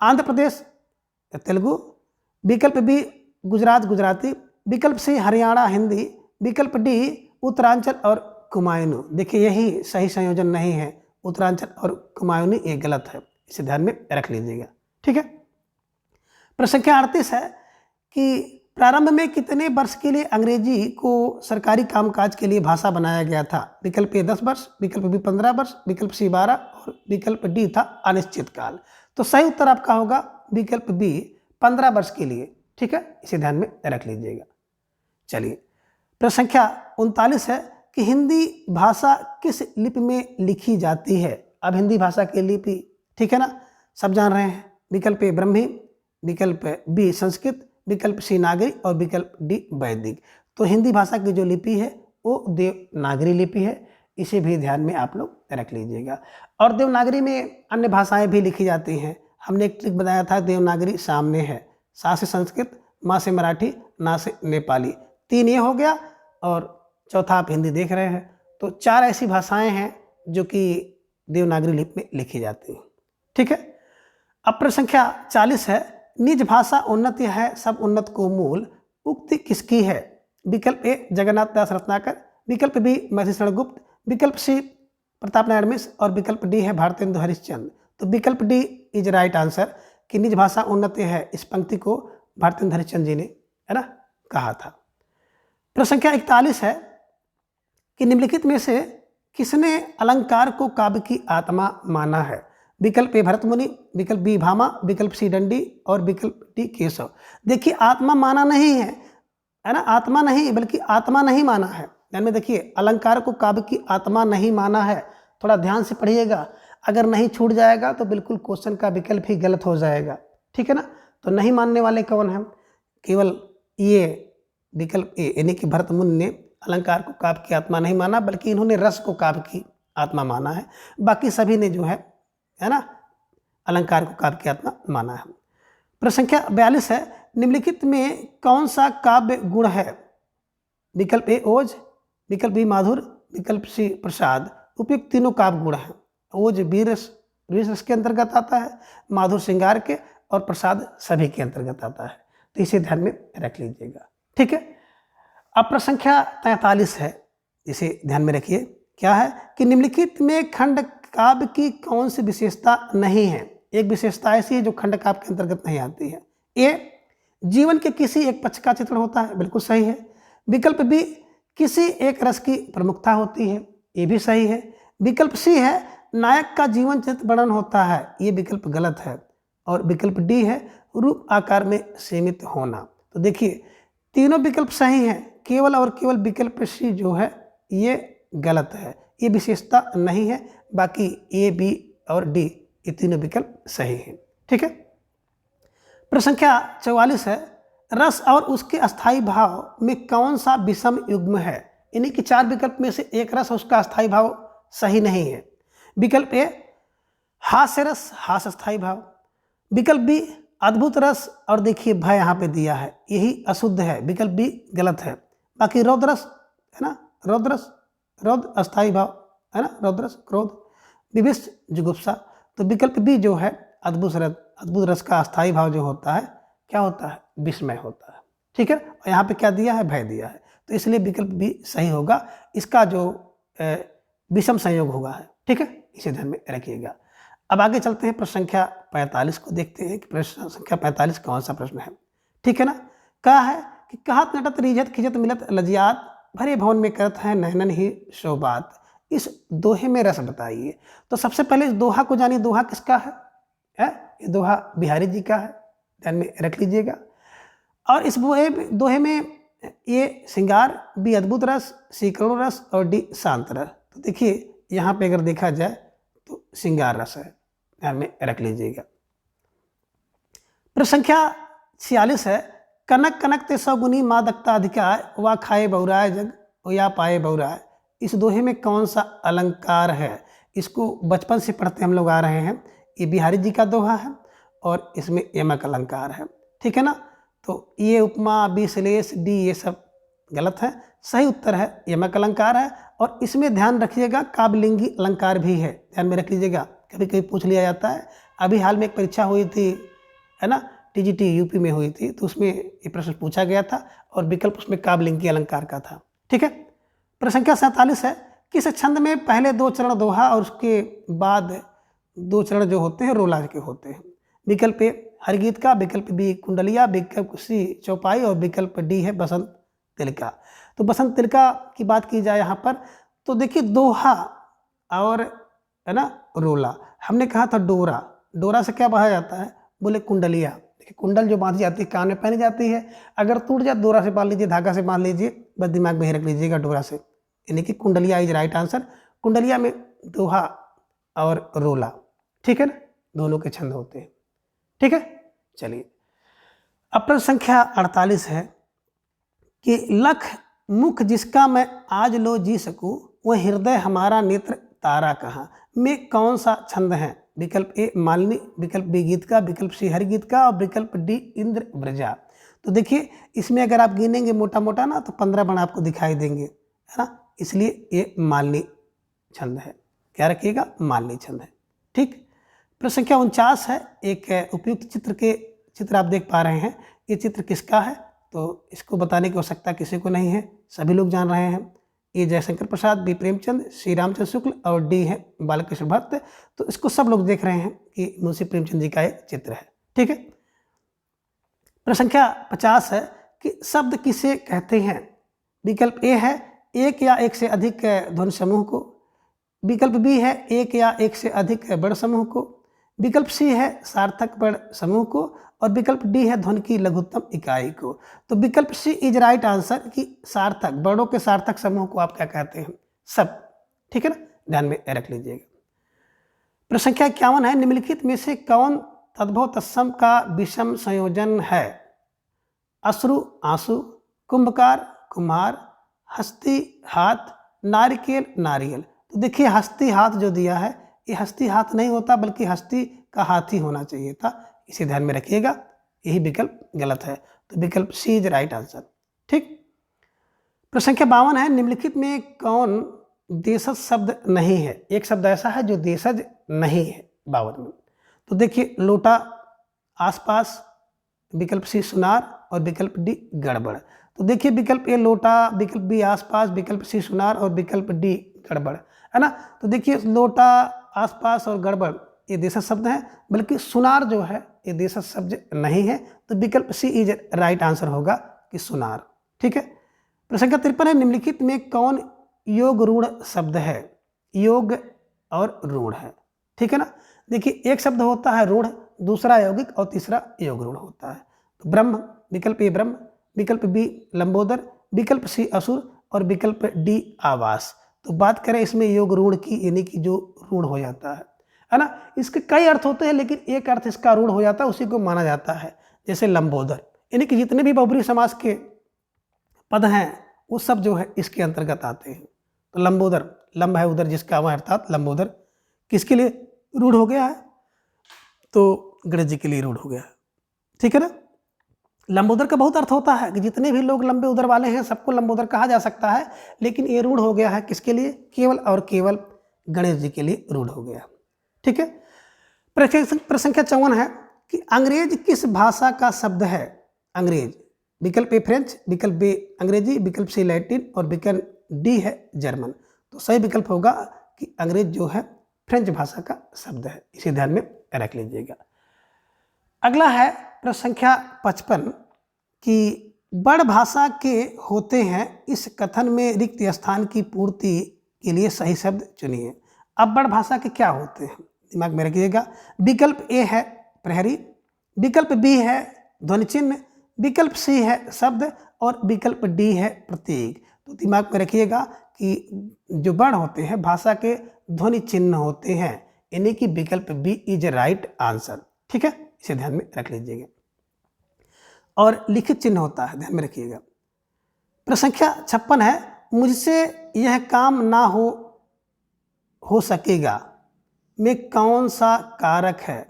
आंध्र प्रदेश, तेलुगु, विकल्प बी गुजरात गुजराती, विकल्प सी हरियाणा हिंदी, विकल्प डी उत्तरांचल और कुमायूनी। देखिए यही सही संयोजन नहीं है, उत्तरांचल और कुमायूनी ये गलत है, इसे ध्यान में रख लीजिएगा। ठीक है। प्रश्न संख्या 38 है कि प्रारंभ में कितने वर्ष के लिए अंग्रेजी को सरकारी कामकाज के लिए भाषा बनाया गया था? विकल्प ए 10 वर्ष, विकल्प बी 15 वर्ष, विकल्प सी 12 और विकल्प डी था अनिश्चित काल। तो सही उत्तर आपका होगा विकल्प बी 15 वर्ष के लिए। ठीक है, इसे ध्यान में रख लीजिएगा। चलिए प्रश्न संख्या 39 है कि हिंदी भाषा किस लिपि में लिखी जाती है? अब हिंदी भाषा की लिपि, ठीक है ना, सब जान रहे हैं। विकल्प ए ब्रह्मी, विकल्प बी संस्कृत, विकल्प सी नागरी और विकल्प डी वैदिक। तो हिंदी भाषा की जो लिपि है वो देवनागरी लिपि है, इसे भी ध्यान में आप लोग रख लीजिएगा। और देवनागरी में अन्य भाषाएं भी लिखी जाती हैं। हमने एक ट्रिक बताया था, देवनागरी सामने है, सा से संस्कृत, माँ से मराठी, ना से नेपाली, 3 ये हो गया और चौथा आप हिंदी देख रहे हैं। तो 4 ऐसी भाषाएं हैं जो कि देवनागरी लिपि में लिखी जाती हैं। ठीक है। अब प्रश्न संख्या 40 है, निज भाषा उन्नति है सब उन्नत को मूल, उक्ति किसकी है? विकल्प ए जगन्नाथ दास रत्नाकर, विकल्प बी मधुसूदन गुप्त, विकल्प सी प्रताप नारायण मिश्र और विकल्प डी है भारतेंदु हरिश्चंद्र। तो विकल्प डी इज राइट आंसर कि निज भाषा उन्नति है, इस पंक्ति को भारतेंदु हरिश्चंद्र जी ने, है ना, कहा था। प्रश्न संख्या 41 है कि निम्नलिखित में से किसने अलंकार को काव्य की आत्मा माना है? विकल्प ए भरत मुनि, विकल्प बी भामा, विकल्प सी दंडी और विकल्प डी केशव। देखिए आत्मा माना नहीं है ना, आत्मा नहीं बल्कि आत्मा नहीं माना है। ध्यान में देखिए, अलंकार को काव्य की आत्मा नहीं माना है। थोड़ा ध्यान से पढ़िएगा, अगर नहीं छूट जाएगा तो बिल्कुल क्वेश्चन का विकल्प ही गलत हो जाएगा। ठीक है ना। तो नहीं मानने वाले कौन हैं? केवल ये विकल्प ए, यानी कि भरत मुनि ने अलंकार को काव्य की आत्मा नहीं माना, बल्कि इन्होंने रस को काव्य की आत्मा माना है। बाकी सभी ने जो है ना, अलंकार को काव्य की आत्मा माना है। प्रश्न संख्या 42 है, निम्नलिखित में कौन सा काव्य गुण है? विकल्प ए ओज, विकल्प बी माधुर, विकल्प सी प्रसाद। उपयुक्त तीनों काव्य गुण हैं। ओज वीर रस के अंतर्गत आता है, माधुर श्रृंगार के और प्रसाद सभी के अंतर्गत आता है। तो इसे ध्यान में रख लीजिएगा। ठीक है। अब प्रश्न संख्या 43 है, इसे ध्यान में रखिए। क्या है कि निम्नलिखित में खंड काव्य की कौन सी विशेषता नहीं है? एक विशेषता ऐसी है जो खंड काव्य के अंतर्गत नहीं आती है। ए जीवन के किसी एक पक्ष का चित्रण होता है, बिल्कुल सही है। विकल्प बी किसी एक रस की प्रमुखता होती है, ये भी सही है। विकल्प सी है नायक का जीवन चरित्र वर्णन होता है, ये विकल्प गलत है। और विकल्प डी है रूप आकार में सीमित होना। तो देखिए तीनों विकल्प सही हैं, केवल और केवल विकल्प सी जो है ये गलत है, ये विशेषता नहीं है। बाकी ए बी और डी ये तीनों विकल्प सही हैं। ठीक है। प्रश्न संख्या 44 है, रस और उसके अस्थायी भाव में कौन सा विषम युग्म है? यानी कि 4 विकल्प में से एक रस और उसका अस्थायी भाव सही नहीं है। विकल्प ए हास्य रस, हास्य अस्थायी भाव। विकल्प बी अद्भुत रस, और देखिए भय यहाँ पे दिया है, यही अशुद्ध है, विकल्प बी गलत है। बाकी रौद्र रस है ना, रौद्र रस, रौद्र अस्थायी भाव है ना, रौद्र रस, क्रोध, विभिष्ट, जुगुप्सा। तो विकल्प बी जो है अद्भुत रस का अस्थायी भाव जो होता है क्या होता है? विस्मय होता है। ठीक है। और यहाँ पे क्या दिया है? भय दिया है। तो इसलिए विकल्प बी सही होगा, इसका जो विषम संयोग होगा है। ठीक है, इसे ध्यान में रखिएगा। अब आगे चलते हैं, प्रश्न संख्या 45 को देखते हैं कि प्रश्न संख्या 45 कौन सा प्रश्न है। ठीक है ना। कहा है कि कहत नटत रिझत खिजत मिलत लजियात, भरे भवन में करत है नैनन ही शोबात। इस दोहे में रस बताइए। तो सबसे पहले इस दोहा को जानिए, दोहा किसका है? ये दोहा बिहारी जी का है, ध्यान में रख लीजिएगा। और इस दोहे में ये श्रृंगार, बी अद्भुत रस, सी करुण रस और डी शांत रस। तो देखिए यहाँ पे अगर देखा जाए तो श्रृंगार रस है, ध्यान में रख लीजिएगा। प्रश्न संख्या 46 है, कनक कनक ते सौगुनी माँ दक्ता अधिकार, वा खाए बहुराय जग या पाए बहुराय। इस दोहे में कौन सा अलंकार है? इसको बचपन से पढ़ते हम लोग आ रहे हैं। ये बिहारी जी का दोहा है और इसमें यमक अलंकार है। ठीक है ना। तो ये उपमा, विश्लेष, डी ये सब गलत है। सही उत्तर है यमक अलंकार है। और इसमें ध्यान रखिएगा काव्यलिंगी अलंकार भी है, ध्यान में रख लीजिएगा। कभी कभी पूछ लिया जाता है। अभी हाल में एक परीक्षा हुई थी, है ना, टीजीटी यूपी में हुई थी, तो उसमें ये प्रश्न पूछा गया था और विकल्प उसमें काव्यलिंगी अलंकार का था। ठीक है। प्रश्न संख्या 47 है, किस छंद में पहले 2 चरण दोहा और उसके बाद 2 चरण जो होते हैं रोला के होते हैं? विकल्प ए हरगीत का, विकल्प बी कुंडलिया, विकल्प सी चौपाई और विकल्प डी है बसंत तिलका। तो बसंत तिलका की बात की जाए यहाँ पर, तो देखिए दोहा और है ना रोला, हमने कहा था डोरा, डोरा से क्या बांधा जाता है, बोले कुंडलिया। देखिए कुंडल जो बांधी जाती है कान में पहनी जाती है, अगर टूट जाए डोरा से बांध लीजिए, धागा से बांध लीजिए, बस दिमाग में ही रख लीजिएगा डोरा से, यानी कि कुंडलिया इज राइट आंसर। कुंडलिया में दोहा और रोला, ठीक है ना, दोनों के छंद होते हैं। ठीक है, चलिए अब प्रश्न संख्या 48 है कि लख मुख जिसका मैं आज लो जी सकूं, वह हृदय हमारा नेत्र तारा कहाँ में कौन सा छंद है? विकल्प ए मालिनी, विकल्प बी गीत का, विकल्प सी हरिगीत का और विकल्प डी इंद्र ब्रजा। तो देखिए इसमें अगर आप गिनेंगे मोटा मोटा ना तो 15 बाण आपको दिखाई देंगे, है ना, इसलिए ये मालिनी छंद है। क्या रखिएगा, मालिनी छंद है। ठीक। प्रश्न संख्या 49 है, एक उपयुक्त चित्र आप देख पा रहे हैं, ये चित्र किसका है? तो इसको बताने की आवश्यकता किसी को नहीं है, सभी लोग जान रहे हैं। ए जयशंकर प्रसाद, बी प्रेमचंद, श्री रामचंद्र शुक्ल और डी है बालकृष्ण भट्ट। तो इसको सब लोग देख रहे हैं कि मुंशी प्रेमचंद जी का ये चित्र है। ठीक है। प्रश्न संख्या 50 है कि शब्द किसे कहते हैं? विकल्प ए है एक या एक से अधिक ध्वनि समूह को, विकल्प बी है एक या एक से अधिक वर्ण समूह को, विकल्प सी है सार्थक वर्ण समूह को और विकल्प डी है ध्वनि की लघुत्तम इकाई को। तो विकल्प सी इज राइट आंसर कि सार्थक वर्णों के सार्थक समूह को आप क्या कहते हैं? सब। ठीक है ना, ध्यान में रख लीजिएगा। प्रश्न संख्या 51 है, निम्नलिखित में से कौन तद्भव तत्सम का विषम संयोजन है? अश्रु आंसू, कुंभकार कुम्हार, हस्ती हाथ, नारिकेल नारियल। तो देखिए हस्ती हाथ जो दिया है, ये हस्ती हाथ नहीं होता बल्कि हस्ती का हाथी होना चाहिए था, इसे ध्यान में रखिएगा, यही विकल्प गलत है। तो विकल्प सी इज राइट आंसर। ठीक। प्रश्न संख्या 52 है, निम्नलिखित में कौन देशज शब्द नहीं है? एक शब्द ऐसा है जो देशज नहीं है 52 में। तो देखिए लोटा आसपास, विकल्प सी सुनार और विकल्प डी गड़बड़। तो देखिए विकल्प ए लोटा, विकल्प बी आसपास, विकल्प सी सुनार और विकल्प डी गड़बड़, है ना। तो देखिए लोटा आसपास और गड़बड़ ये देशज शब्द हैं, बल्कि सुनार जो है ये देशज शब्द नहीं है। तो विकल्प सी इज राइट आंसर होगा कि सुनार। ठीक है। प्रश्न संख्या 53 है, निम्नलिखित में कौन योग रूढ़ शब्द है? योग और रूढ़ है। ठीक है ना। देखिए एक शब्द होता है रूढ़, दूसरा यौगिक और तीसरा योग रूढ़ होता है। तो ब्रह्म, विकल्प ए ब्रह्म, विकल्प बी लंबोदर, विकल्प सी असुर और विकल्प डी आवास। तो बात करें इसमें योग रूढ़ की, यानी कि जो रूढ़ हो जाता है ना, इसके कई अर्थ होते हैं लेकिन एक अर्थ इसका रूढ़ हो जाता है, उसी को माना जाता है। जैसे लंबोदर, यानी कि जितने भी बहुब्रीहि समास के पद हैं वो सब जो है इसके अंतर्गत आते हैं। तो लंबोदर, लंब है उधर जिसका वह अर्थात लंबोदर किसके लिए रूढ़ हो गया है? तो गणेश जी के लिए रूढ़ हो गया है। ठीक है ना। लंबोदर का बहुत अर्थ होता है कि जितने भी लोग लंबे उदर वाले हैं सबको लंबोदर कहा जा सकता है, लेकिन ये रूढ़ हो गया है किसके लिए? केवल और केवल गणेश जी के लिए रूढ़ हो गया। ठीक है। प्रश्न संख्या 54 है कि अंग्रेज किस भाषा का शब्द है? अंग्रेज, विकल्प ए फ्रेंच, विकल्प बी अंग्रेजी, विकल्प सी लैटिन और विकल्प डी है जर्मन। तो सही विकल्प होगा कि अंग्रेज जो है फ्रेंच भाषा का शब्द है, इसे ध्यान में रख लीजिएगा। अगला है प्रश्न संख्या 55 कि बड़ भाषा के होते हैं, इस कथन में रिक्त स्थान की पूर्ति के लिए सही शब्द चुनिए। अब बड़ भाषा के क्या होते हैं, दिमाग में रखिएगा। विकल्प ए है प्रहरी, विकल्प बी है ध्वनि चिन्ह, विकल्प सी है शब्द और विकल्प डी है प्रतीक। तो दिमाग में रखिएगा कि जो बड़ होते हैं भाषा के ध्वनि चिन्ह होते हैं, यानी कि विकल्प बी इज राइट आंसर। ठीक है, इसे ध्यान में रख लीजिएगा। और लिखित चिन्ह होता है, ध्यान में रखिएगा। प्रश्न संख्या 56 है, मुझसे यह काम ना हो सकेगा में कौन सा कारक है?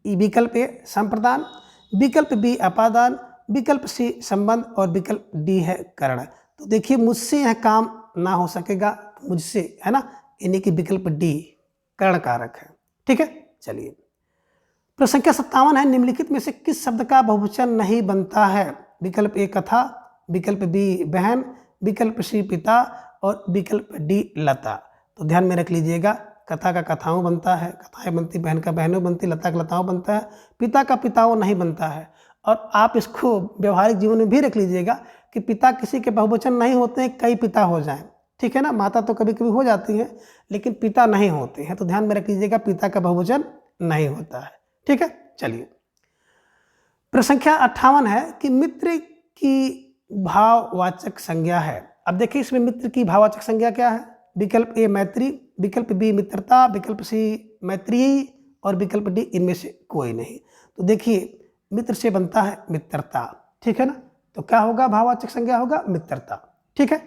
विकल्प ए संप्रदान, विकल्प बी अपादान, विकल्प सी संबंध और विकल्प डी है करण। तो देखिए मुझसे यह काम ना हो सकेगा, मुझसे है ना, यानी कि विकल्प डी करण कारक है। ठीक है, चलिए प्रश्न संख्या 57 है, निम्नलिखित में से किस शब्द का बहुवचन नहीं बनता है? विकल्प ए कथा, विकल्प बी बहन, विकल्प सी पिता और विकल्प डी लता। तो ध्यान में रख लीजिएगा, कथा का कथाओं बनता है, कथाएं बनती, बहन का बहनों बनती, लता का लताओं बनता है, पिता का पिताओं नहीं बनता है। और आप इसको व्यवहारिक जीवन में भी रख लीजिएगा कि पिता किसी के बहुवचन नहीं होते हैं, कई पिता हो जाएं, ठीक है ना। माता तो कभी कभी हो जाती हैं, लेकिन पिता नहीं होते हैं। तो ध्यान में रख लीजिएगा, पिता का बहुवचन नहीं होता है, ठीक है। चलिए, प्रश्न संख्या 58 है कि मित्र की भाववाचक संज्ञा है। अब देखिए, इसमें मित्र की भाववाचक संज्ञा क्या है? विकल्प ए मैत्री, विकल्प बी मित्रता, विकल्प सी मैत्रीय और विकल्प डी इनमें से कोई नहीं। तो देखिए, मित्र से बनता है मित्रता, ठीक है ना। तो क्या होगा? भाववाचक संज्ञा होगा मित्रता, ठीक है।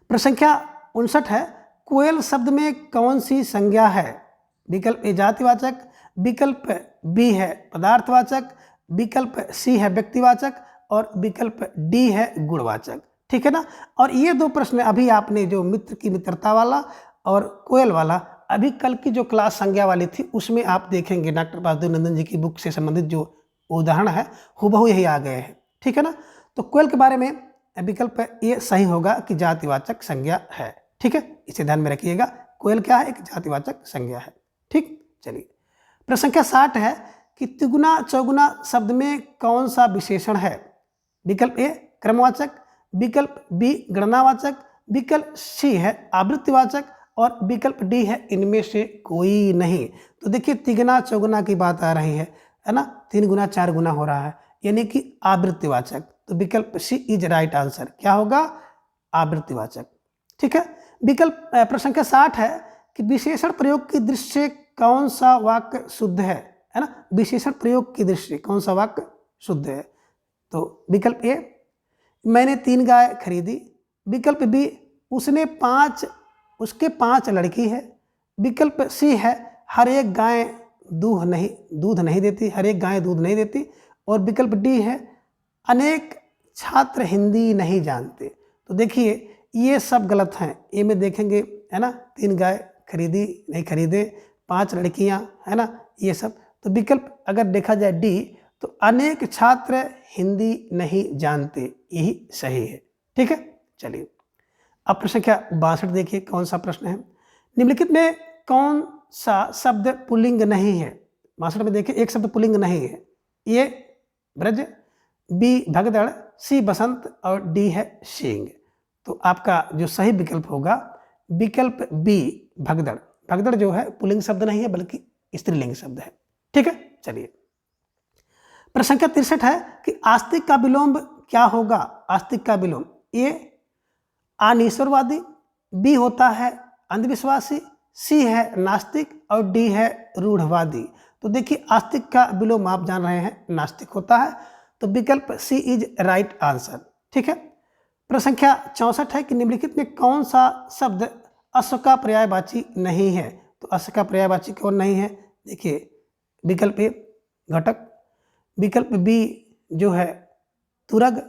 प्रश्न संख्या 59 है, कोयल शब्द में कौन सी संज्ञा है? विकल्प ए जातिवाचक, विकल्प बी है पदार्थवाचक, विकल्प सी है व्यक्तिवाचक और विकल्प डी है गुणवाचक, ठीक है ना। और ये दो प्रश्न अभी आपने जो मित्र की मित्रता वाला और कोयल वाला, अभी कल की जो क्लास संज्ञा वाली थी उसमें आप देखेंगे डॉक्टर वासुदेव नंदन जी की बुक से संबंधित जो उदाहरण है हूबहू यही आ गए हैं, ठीक है ना। तो कोयल के बारे में विकल्प ये सही होगा कि जातिवाचक संज्ञा है, ठीक है। इसे ध्यान में रखिएगा, कोयल क्या है? एक जातिवाचक संज्ञा है, ठीक। चलिए, प्रश्न संख्या 60 है कि तिगुना चौगुना शब्द में कौन सा विशेषण है? विकल्प ए क्रमवाचक, विकल्प बी गणनावाचक, विकल्प सी है आवृत्तिवाचक और विकल्प डी है इनमें से कोई नहीं। तो देखिए, तिगुना चौगुना की बात आ रही है ना, 3 गुना 4 गुना हो रहा है, यानी कि आवृत्तिवाचक। तो विकल्प सी इज राइट आंसर। क्या होगा? आवृत्तिवाचक, ठीक है। विकल्प प्रश्न संख्या 60 है कि विशेषण प्रयोग की दृष्टि से कौन सा वाक्य शुद्ध है ना। विशेषण प्रयोग की दृष्टि से कौन सा वाक्य शुद्ध है? तो विकल्प ए मैंने 3 गाय खरीदी, विकल्प बी उसके 5 लड़की है, विकल्प सी है हर एक गाय दूध नहीं देती, हर एक गाय दूध नहीं देती और विकल्प डी है अनेक छात्र हिंदी नहीं जानते। तो देखिए, ये सब गलत हैं। ए में देखेंगे है ना, 3 गाय खरीदी नहीं खरीदे, 5 लड़कियां है ना, ये सब। तो विकल्प अगर देखा जाए डी, तो अनेक छात्र हिंदी नहीं जानते, यही सही है, ठीक है। चलिए, अब प्रश्न संख्या 62 देखिए, कौन सा प्रश्न है? निम्नलिखित में कौन सा शब्द पुल्लिंग नहीं है? 62 में देखिए, एक शब्द पुल्लिंग नहीं है। ए ब्रज, बी भगदड़, सी बसंत और डी है सींग। तो आपका जो सही विकल्प होगा विकल्प बी भगदड़। भगदड़ जो है पुल्लिंग शब्द नहीं है बल्कि स्त्रीलिंग शब्द है, ठीक है। चलिए, प्रश्न संख्या 63 है कि आस्तिक का विलोम क्या होगा? आस्तिक का विलोम ए अनीश्वरवादी, बी होता है अंधविश्वासी, सी है नास्तिक और डी है रूढ़वादी। तो देखिए, आस्तिक का विलोम आप जान रहे हैं नास्तिक होता है। तो विकल्प सी इज राइट आंसर, ठीक है। प्रश्न संख्या 64 है कि निम्नलिखित में कौन सा शब्द अश्व का पर्यायवाची नहीं है? तो अश्व का पर्यायवाची कौन नहीं है? देखिए, विकल्प ए घटक, विकल्प बी जो है तुरग,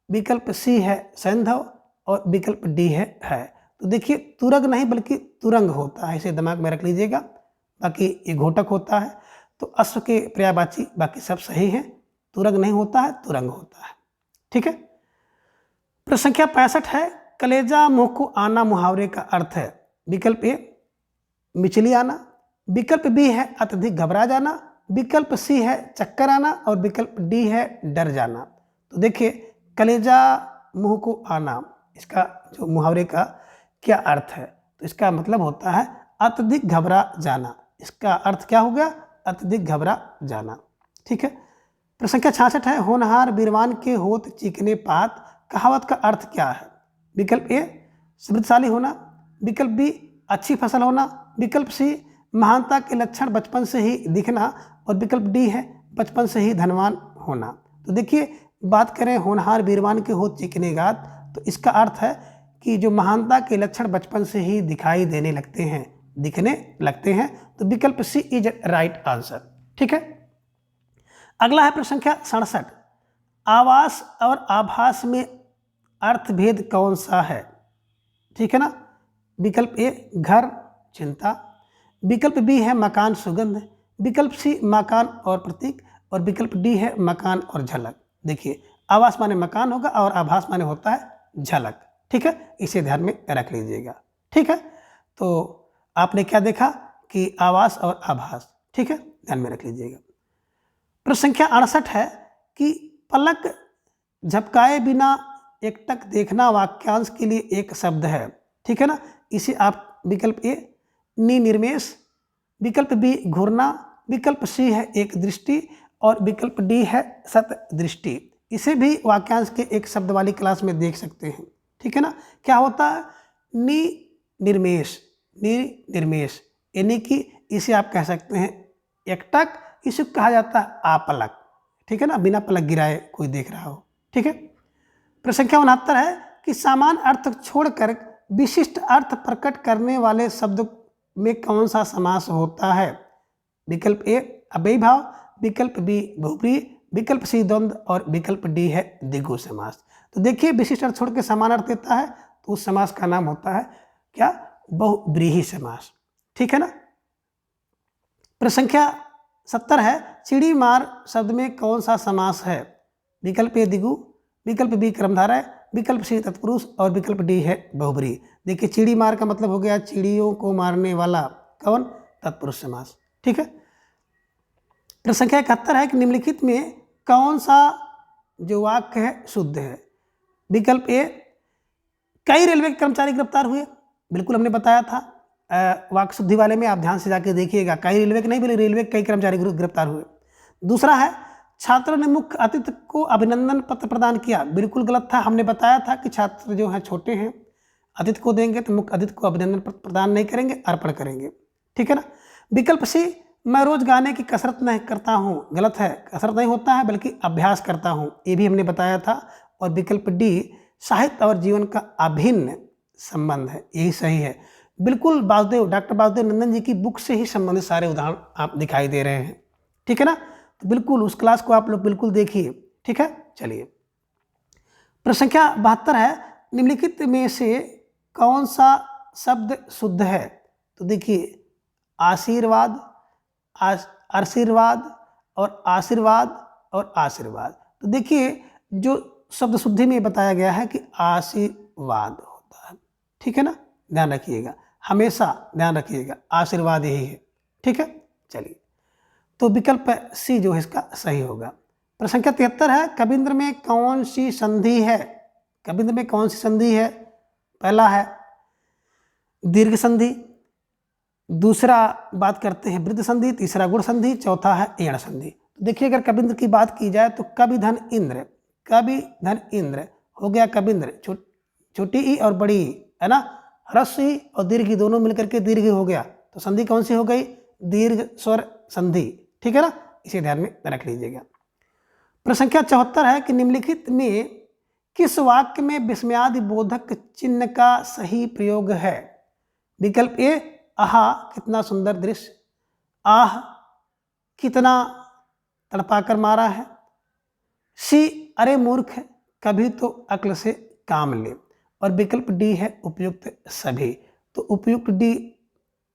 विकल्प सी है सैंधव और विकल्प डी है। तो देखिए, तुरग नहीं बल्कि तुरंग होता है, इसे दिमाग में रख लीजिएगा। बाकी ये घोटक होता है। तो अश्व के पर्यायवाची बाकी सब सही है, तुरग नहीं होता है, तुरंग होता है, ठीक है। प्रश्न संख्या 65 है, कलेजा मुंह को आना मुहावरे का अर्थ है? विकल्प ए मिचली आना, विकल्प बी है अत्यधिक घबरा जाना, विकल्प सी है चक्कर आना और विकल्प डी है डर जाना। तो देखिए, कलेजा मुंह को आना, इसका जो मुहावरे का क्या अर्थ है? तो इसका मतलब होता है अत्यधिक घबरा जाना। इसका अर्थ क्या हो गया? अत्यधिक घबरा जाना, ठीक है। प्रश्न संख्या 66 है, होनहार बीरवान के होत चीकने पात कहावत का अर्थ क्या है? विकल्प ए समृद्धशाली होना, विकल्प बी अच्छी फसल होना, विकल्प सी महानता के लक्षण बचपन से ही दिखना और विकल्प डी है बचपन से ही धनवान होना। तो देखिए, बात करें होनहार बीरवान के होत चीकने गात, तो इसका अर्थ है कि जो महानता के लक्षण बचपन से ही दिखाई देने लगते हैं, दिखने लगते हैं। तो विकल्प सी इज राइट आंसर, ठीक है। अगला है प्रश्न संख्या 67, आवास और आभास में अर्थभेद कौन सा है? ठीक है ना। विकल्प ए घर चिंता, विकल्प बी है मकान सुगंध, विकल्प सी मकान और प्रतीक, और विकल्प डी है मकान और झलक। देखिए आवास माने मकान होगा और आभास माने होता है झलक। ठीक है, इसे ध्यान में रख लीजिएगा। ठीक है, तो आपने क्या देखा कि आवास और आभास। ठीक है, ध्यान में रख लीजिएगा। प्रश्न संख्या 68 है कि पलक झपकाए बिना एकटक देखना वाक्यांश के लिए एक शब्द है। ठीक है ना, इसे आप विकल्प ए निनिर्मेष, विकल्प बी घूरना, विकल्प सी है एक दृष्टि, और विकल्प डी है सत दृष्टि। इसे भी वाक्यांश के एक शब्द वाली क्लास में देख सकते हैं। ठीक है ना, क्या होता है निनिर्मेष, निनिर्मेष यानी कि इसे आप कह सकते हैं एकटक, इसे कहा जाता है आपलक। ठीक है ना, बिना पलक गिराए कोई देख रहा हो। ठीक है, प्रश्न संख्या 69 है कि समान अर्थ छोड़कर विशिष्ट अर्थ प्रकट करने वाले शब्द में कौन सा समास होता है। विकल्प ए अव्ययी भाव, विकल्प बी बहुब्रीहि, विकल्प सी द्वंद्व, और विकल्प डी है द्विगु समास। तो देखिए विशिष्ट अर्थ छोड़ के समान अर्थ देता है तो उस समास का नाम होता है क्या, बहुब्रीहि समास। ठीक है ना। प्रश्न संख्या 70 है चिड़ी मार शब्द में कौन सा समास है। विकल्प ए द्विगु, विकल्प बी क्रमधारय, विकल्प सी तत्पुरुष, और विकल्प डी है बहुब्रीहि। देखिए चिड़ी मार का मतलब हो गया चिड़ियों को मारने वाला, कौन, तत्पुरुष समास। ठीक है। प्रश्न संख्या 71 है कि निम्नलिखित में कौन सा जो वाक्य है शुद्ध है। विकल्प ए कई रेलवे के कर्मचारी गिरफ्तार हुए, बिल्कुल हमने बताया था वाक्य शुद्धि वाले में, आप ध्यान से जाके देखिएगा, कई रेलवे के नहीं बोले, रेलवे के कई कर्मचारी गिरफ्तार हुए। दूसरा है छात्रों ने मुख्य अतिथि को अभिनंदन पत्र प्रदान किया, बिल्कुल गलत था, हमने बताया था कि छात्र जो हैं छोटे हैं, अतिथि को देंगे तो मुख्य अतिथि को अभिनंदन पत्र प्रदान नहीं करेंगे, अर्पण करेंगे। ठीक है ना। विकल्प सी मैं रोज गाने की कसरत नहीं करता हूँ, गलत है, कसरत नहीं होता है बल्कि अभ्यास करता हूँ, ये भी हमने बताया था। और विकल्प डी साहित्य और जीवन का अभिन्न संबंध है, यही सही है। बिल्कुल वासुदेव, डॉक्टर वासुदेव नंदन जी की बुक से ही संबंधित सारे उदाहरण आप दिखाई दे रहे हैं। ठीक है ना, तो बिल्कुल उस क्लास को आप लोग बिल्कुल देखिए। ठीक है, चलिए प्रश्न संख्या 72 है निम्नलिखित में से कौन सा शब्द शुद्ध है। तो देखिए आशीर्वाद, आशीर्वाद और आशीर्वाद और आशीर्वाद। तो देखिए जो शब्द शुद्धि में बताया गया है कि आशीर्वाद होता है। ठीक है ना, ध्यान रखिएगा, हमेशा ध्यान रखिएगा, आशीर्वाद यही है। ठीक है, चलिए तो विकल्प सी जो है इसका सही होगा। प्रश्न संख्या 73 है कविंद्र में कौन सी संधि है। कविंद्र में कौन सी संधि है। पहला है दीर्घ संधि, दूसरा बात करते हैं वृद्ध संधि, तीसरा गुण संधि, चौथा है एण संधि। तो देखिए अगर कविंद्र की बात की जाए तो कवि धन इंद्र, कवि धन इंद्र हो गया कविंद्र, छोटी ई और बड़ी ई है ना, ह्रस्व ई और दीर्घ ई दोनों मिलकर के दीर्घ हो गया, तो संधि कौन सी हो गई, दीर्घ स्वर संधि। ठीक है ना, इसे ध्यान में रख लीजिएगा। प्रश्न संख्या 74 है कि निम्नलिखित में किस वाक्य में विस्मयादि बोधक चिन्ह का सही प्रयोग है। विकल्प ए आहा कितना सुंदर दृश्य, आह कितना तड़पाकर मारा है, सी अरे मूर्ख कभी तो अक्ल से काम ले, और विकल्प डी है उपयुक्त सभी। तो उपयुक्त डी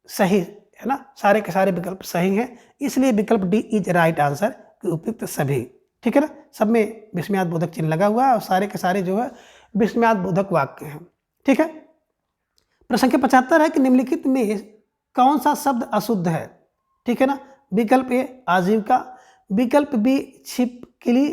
सही है ना, सारे के सारे विकल्प सही हैं, इसलिए विकल्प डी इज राइट आंसर, उपयुक्त सभी। ठीक है ना, सब में विस्मयाद बोधक चिन्ह लगा हुआ है और सारे के सारे जो है विस्मयाद बोधक वाक्य हैं। ठीक है। प्रश्न संख्या 75 है कि निम्नलिखित में कौन सा शब्द अशुद्ध है। ठीक है ना, विकल्प ए आजीविका, विकल्प बी छिपकली,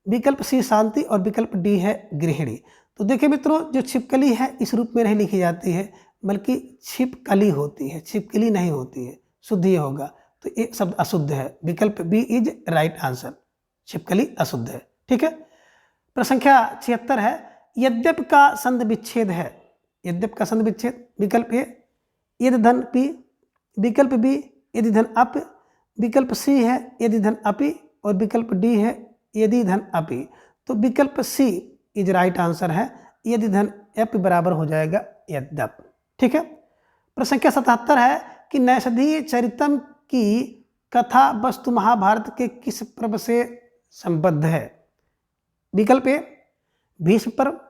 विकल्प सी शांति, और विकल्प डी है गृहिणी। तो देखिए मित्रों जो छिपकली है इस रूप में नहीं लिखी जाती है बल्कि छिपकली होती है, छिपकली नहीं होती है, शुद्ध ये होगा, तो ये शब्द अशुद्ध है, विकल्प बी इज राइट आंसर, छिपकली अशुद्ध है। ठीक है। प्रश्न संख्या 76 है यद्यप का संध विच्छेद है। यद्यप का संध विच्छेद, विकल्प ए यदि धन पी, विकल्प बी यदि धन अप, विकल्प सी है यदि धन अपि, और विकल्प डी है यदि धन अपि। तो विकल्प सी इज राइट आंसर है, यदि धन अपि बराबर हो जाएगा यद्यप। ठीक है। प्रश्न संख्या 77 है कि नैषधीय चरितम की कथा वस्तु महाभारत के किस पर्व से संबद्ध है। विकल्प ए भीष्म पर्व,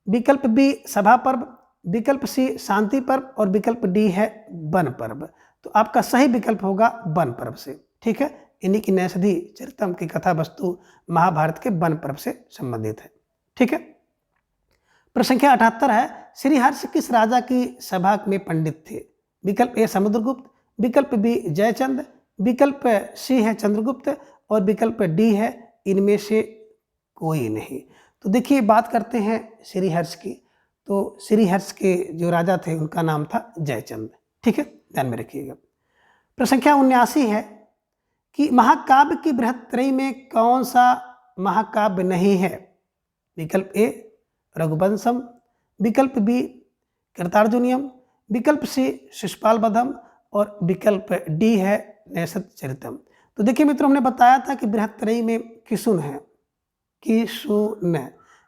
विकल्प बी सभा पर्व, विकल्प सी शांति पर्व, और विकल्प डी है वन पर्व। तो आपका सही विकल्प होगा वन पर्व से। ठीक है, इन्हीं की नैषधि चरितम की कथा वस्तु महाभारत के वन पर्व से संबंधित है। ठीक है। प्रश्न संख्या 78 है, श्रीहर्ष किस राजा की सभा में पंडित थे? विकल्प ए समुद्रगुप्त, विकल्प बी जयचंद, विकल्प सी है चंद्रगुप्त और विकल्प डी है इनमें से कोई नहीं। तो देखिए बात करते हैं श्रीहर्ष की, तो श्रीहर्ष के जो राजा थे उनका नाम था जयचंद। ठीक है, ध्यान में रखिएगा। प्रश्न संख्या 79 है कि महाकाव्य की बृहत्त्रयी में कौन सा महाकाव्य नहीं है? विकल्प ए रघुवंशम, विकल्प बी कृतार्जुनीयम, विकल्प सी शिशुपाल वधम और विकल्प डी है नैषध चरितम। तो देखिए मित्रों, हमने बताया था कि बृहत्त्रयी में किशुन है, किशुन,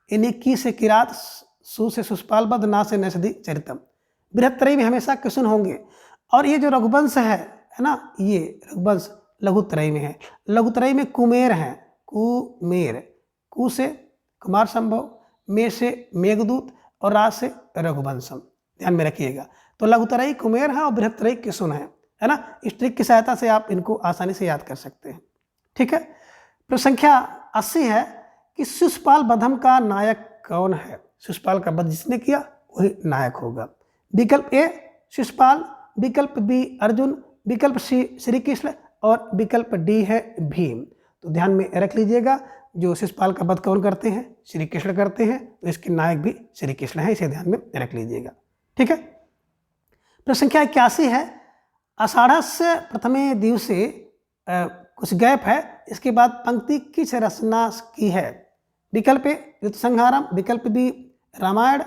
यानी की से किरात, सु से शिशुपाल वध, ना से नैषधि चरितम। बृहत्त्रयी में हमेशा किशुन होंगे। और ये जो रघुवंश है ना, ये रघुवंश लघुत्रयी में है। लघुत्रयी में कुमेर हैं, कुमेर, कु से कुमार संभव, मे से मेघदूत और रा से रघुवंशम। ध्यान में रखिएगा। तो लघुत्रयी कुमेर है और बृहत्त्रयी किशुन है ना। इस ट्रिक की सहायता से आप इनको आसानी से याद कर सकते हैं। ठीक है। प्रश्न संख्या 80 है कि शिशुपाल वधम का नायक कौन है? शिशुपाल का वध जिसने किया वही नायक होगा। विकल्प ए शिशुपाल, विकल्प बी अर्जुन, विकल्प सी श्री कृष्ण और विकल्प डी है भीम। तो ध्यान में रख लीजिएगा, जो शिशुपाल का वध कौन करते हैं? श्री कृष्ण करते हैं, तो इसके नायक भी श्री कृष्ण है, इसे ध्यान में रख लीजिएगा। ठीक है। प्रश्न संख्या 81 है, आषाढ़स्य प्रथमे दिवसे कुछ गैप है, इसके बाद पंक्ति किस रचना की है? विकल्प ए ऋतुसंहारम, विकल्प बी रामायण,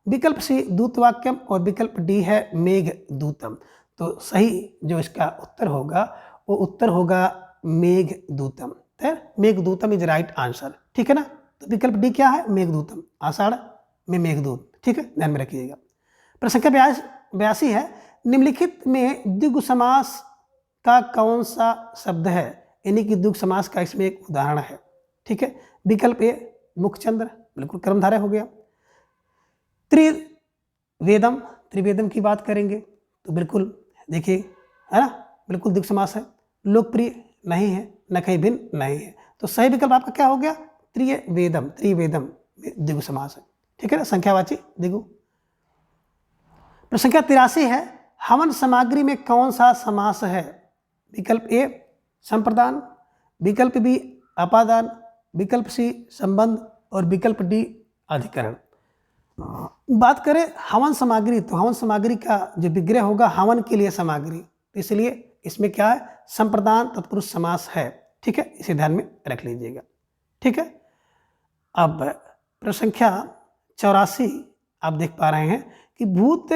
विकल्प सी दूतवाक्यम और विकल्प डी है मेघदूतम। तो सही जो इसका उत्तर होगा वो उत्तर होगा Meghadutam. Meghadutam is right answer. ठीक है ना। तो विकल्प डी क्या है? मेघदूतम, आषाढ़ में मेघदूत। ठीक है, ध्यान में रखिएगा। प्रश्न संख्या 82 है, निम्नलिखित में द्विगु समास का कौन सा शब्द है? यानी कि द्विगु समास का इसमें एक उदाहरण है। ठीक है। विकल्प ए मुखचंद्र, बिल्कुल कर्मधारय हो गया। त्रिवेदम, त्रिवेदम की बात करेंगे तो बिल्कुल देखिए, है ना, बिल्कुल द्विगु समास है। लोकप्रिय नहीं है, न कहीं भिन्न नहीं है। तो सही विकल्प आपका क्या हो गया? त्रिवेदम, त्रिवेदम द्विगु समास है। ठीक है ना, संख्यावाची द्विगु। प्रश्न संख्या 83 है, हवन सामग्री में कौन सा समास है? विकल्प ए संप्रदान, विकल्प बी अपादान, विकल्प सी संबंध और विकल्प डी अधिकरण। बात करें हवन सामग्री, तो हवन सामग्री का जो विग्रह होगा हवन के लिए सामग्री, तो इसलिए इसमें क्या है? संप्रदान तत्पुरुष समास है। ठीक है, इसे ध्यान में रख लीजिएगा। ठीक है। अब प्रश्न संख्या 84 आप देख पा रहे हैं कि भूत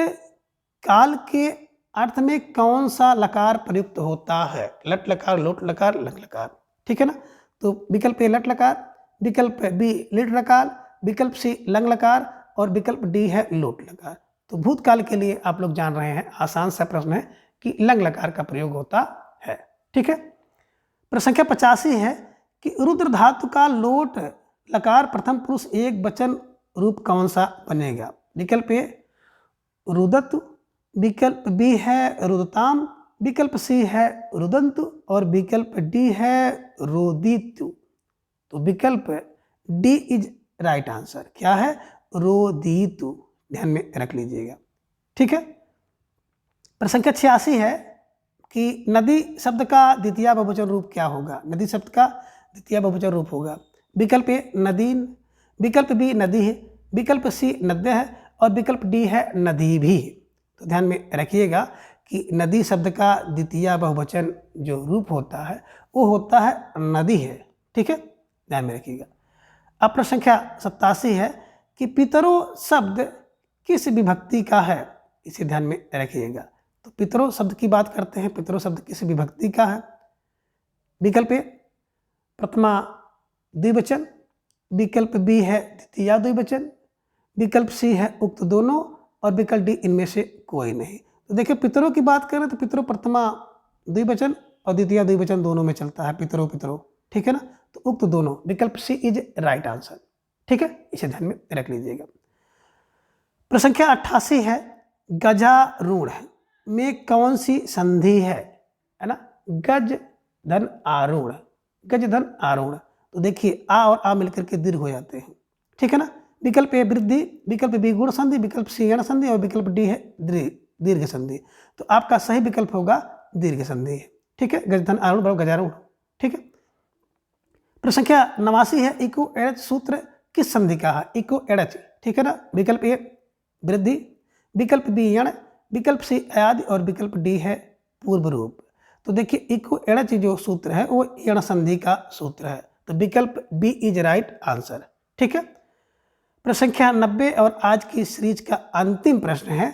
काल के अर्थ में कौन सा लकार प्रयुक्त होता है? लट लकार, लोट लकार, लंग लकार। ठीक है ना। तो विकल्प ए लट लकार, विकल्प बी लिट लकार, विकल्प सी लंग लकार और विकल्प डी है लोट लकार। तो भूतकाल के लिए आप लोग जान रहे हैं, आसान सा प्रश्न है कि लंग लकार का प्रयोग होता है। ठीक है। प्रश्न संख्या 85 है कि रुद्र धातु का लोट लकार प्रथम पुरुष एक वचन रूप कौन सा बनेगा? विकल्प ए रुदतु, विकल्प बी है रुदताम, विकल्प सी है रुदंतु और विकल्प डी है रोदितु। तो विकल्प डी इज राइट आंसर। क्या है? रोदितु। ध्यान में रख लीजिएगा। ठीक है। प्रश्न संख्या 86 है कि नदी शब्द का द्वितीय बहुवचन रूप क्या होगा? नदी शब्द का द्वितीय बहुवचन रूप होगा। विकल्प ए नदीन, विकल्प बी नदी है, विकल्प सी नद्य है और विकल्प डी है नदी भी। तो ध्यान में रखिएगा कि नदी शब्द का द्वितीय बहुवचन जो रूप होता है वो होता है नदी है। ठीक है, ध्यान में रखिएगा। अब प्रश्न संख्या 87 है कि पितरो शब्द किस विभक्ति का है? इसे ध्यान में रखिएगा। तो पितरो शब्द की बात करते हैं, पितरो शब्द किस विभक्ति का है? विकल्प ए प्रथमा द्विवचन, विकल्प बी है द्वितीय द्विवचन, विकल्प सी है उक्त दोनों और विकल्प डी इनमें से कोई नहीं। तो देखिए पितरों की बात करें तो पितरों प्रथमा द्विवचन और द्वितीय द्विवचन दोनों में चलता है, पितरों पितरों। ठीक है ना। तो उक्त दोनों, विकल्प सी इज राइट आंसर। ठीक है, इसे ध्यान में रख लीजिएगा। प्रश्न संख्या 88 है, गजारूढ़ में कौन सी संधि है ना? गज धन आरूढ़, गज धन आरूढ़। तो देखिए आ और आ मिलकर के दीर्घ हो जाते हैं, ठीक है ना। विकल्प ए वृद्धि, विकल्प बी गुण संधि, विकल्प सी यण संधि और विकल्प डी है दीर्घ संधि। तो आपका सही विकल्प होगा दीर्घ संधि, ठीक है। गज धन आरूढ़ बराबर गजारूढ़, ठीक है। प्रश्न संख्या 89 है, इको एड़च सूत्र किस संधि का है? इको एड़च, ठीक है ना। विकल्प ए वृद्धि, विकल्प बी यण, विकल्प सी अयादि और विकल्प डी है पूर्व रूप। तो देखिए इको एड़च जो सूत्र है वो यण संधि का सूत्र है, तो विकल्प बी इज राइट आंसर, ठीक है। प्रश्न संख्या 90 और आज की सीरीज का अंतिम प्रश्न है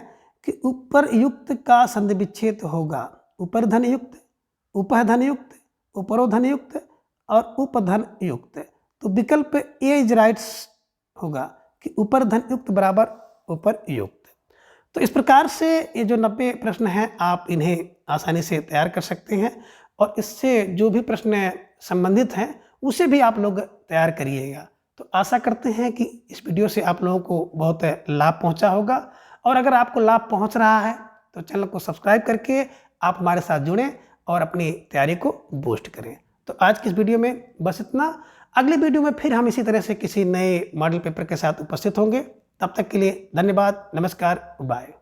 कि उपरयुक्त का संधि विच्छेद होगा ऊपर धन युक्त, उपधन युक्त, उपरोधन युक्त और उपधन युक्त। तो विकल्प ए इज राइट होगा कि ऊपर धन युक्त बराबर ऊपर युक्त। तो इस प्रकार से ये जो 90 प्रश्न हैं आप इन्हें आसानी से तैयार कर सकते हैं और इससे जो भी प्रश्न संबंधित हैं उसे भी आप लोग तैयार करिएगा। तो आशा करते हैं कि इस वीडियो से आप लोगों को बहुत लाभ पहुंचा होगा और अगर आपको लाभ पहुंच रहा है तो चैनल को सब्सक्राइब करके आप हमारे साथ जुड़ें और अपनी तैयारी को बूस्ट करें। तो आज की इस वीडियो में बस इतना। अगली वीडियो में फिर हम इसी तरह से किसी नए मॉडल पेपर के साथ उपस्थित होंगे। तब तक के लिए धन्यवाद, नमस्कार, बाय।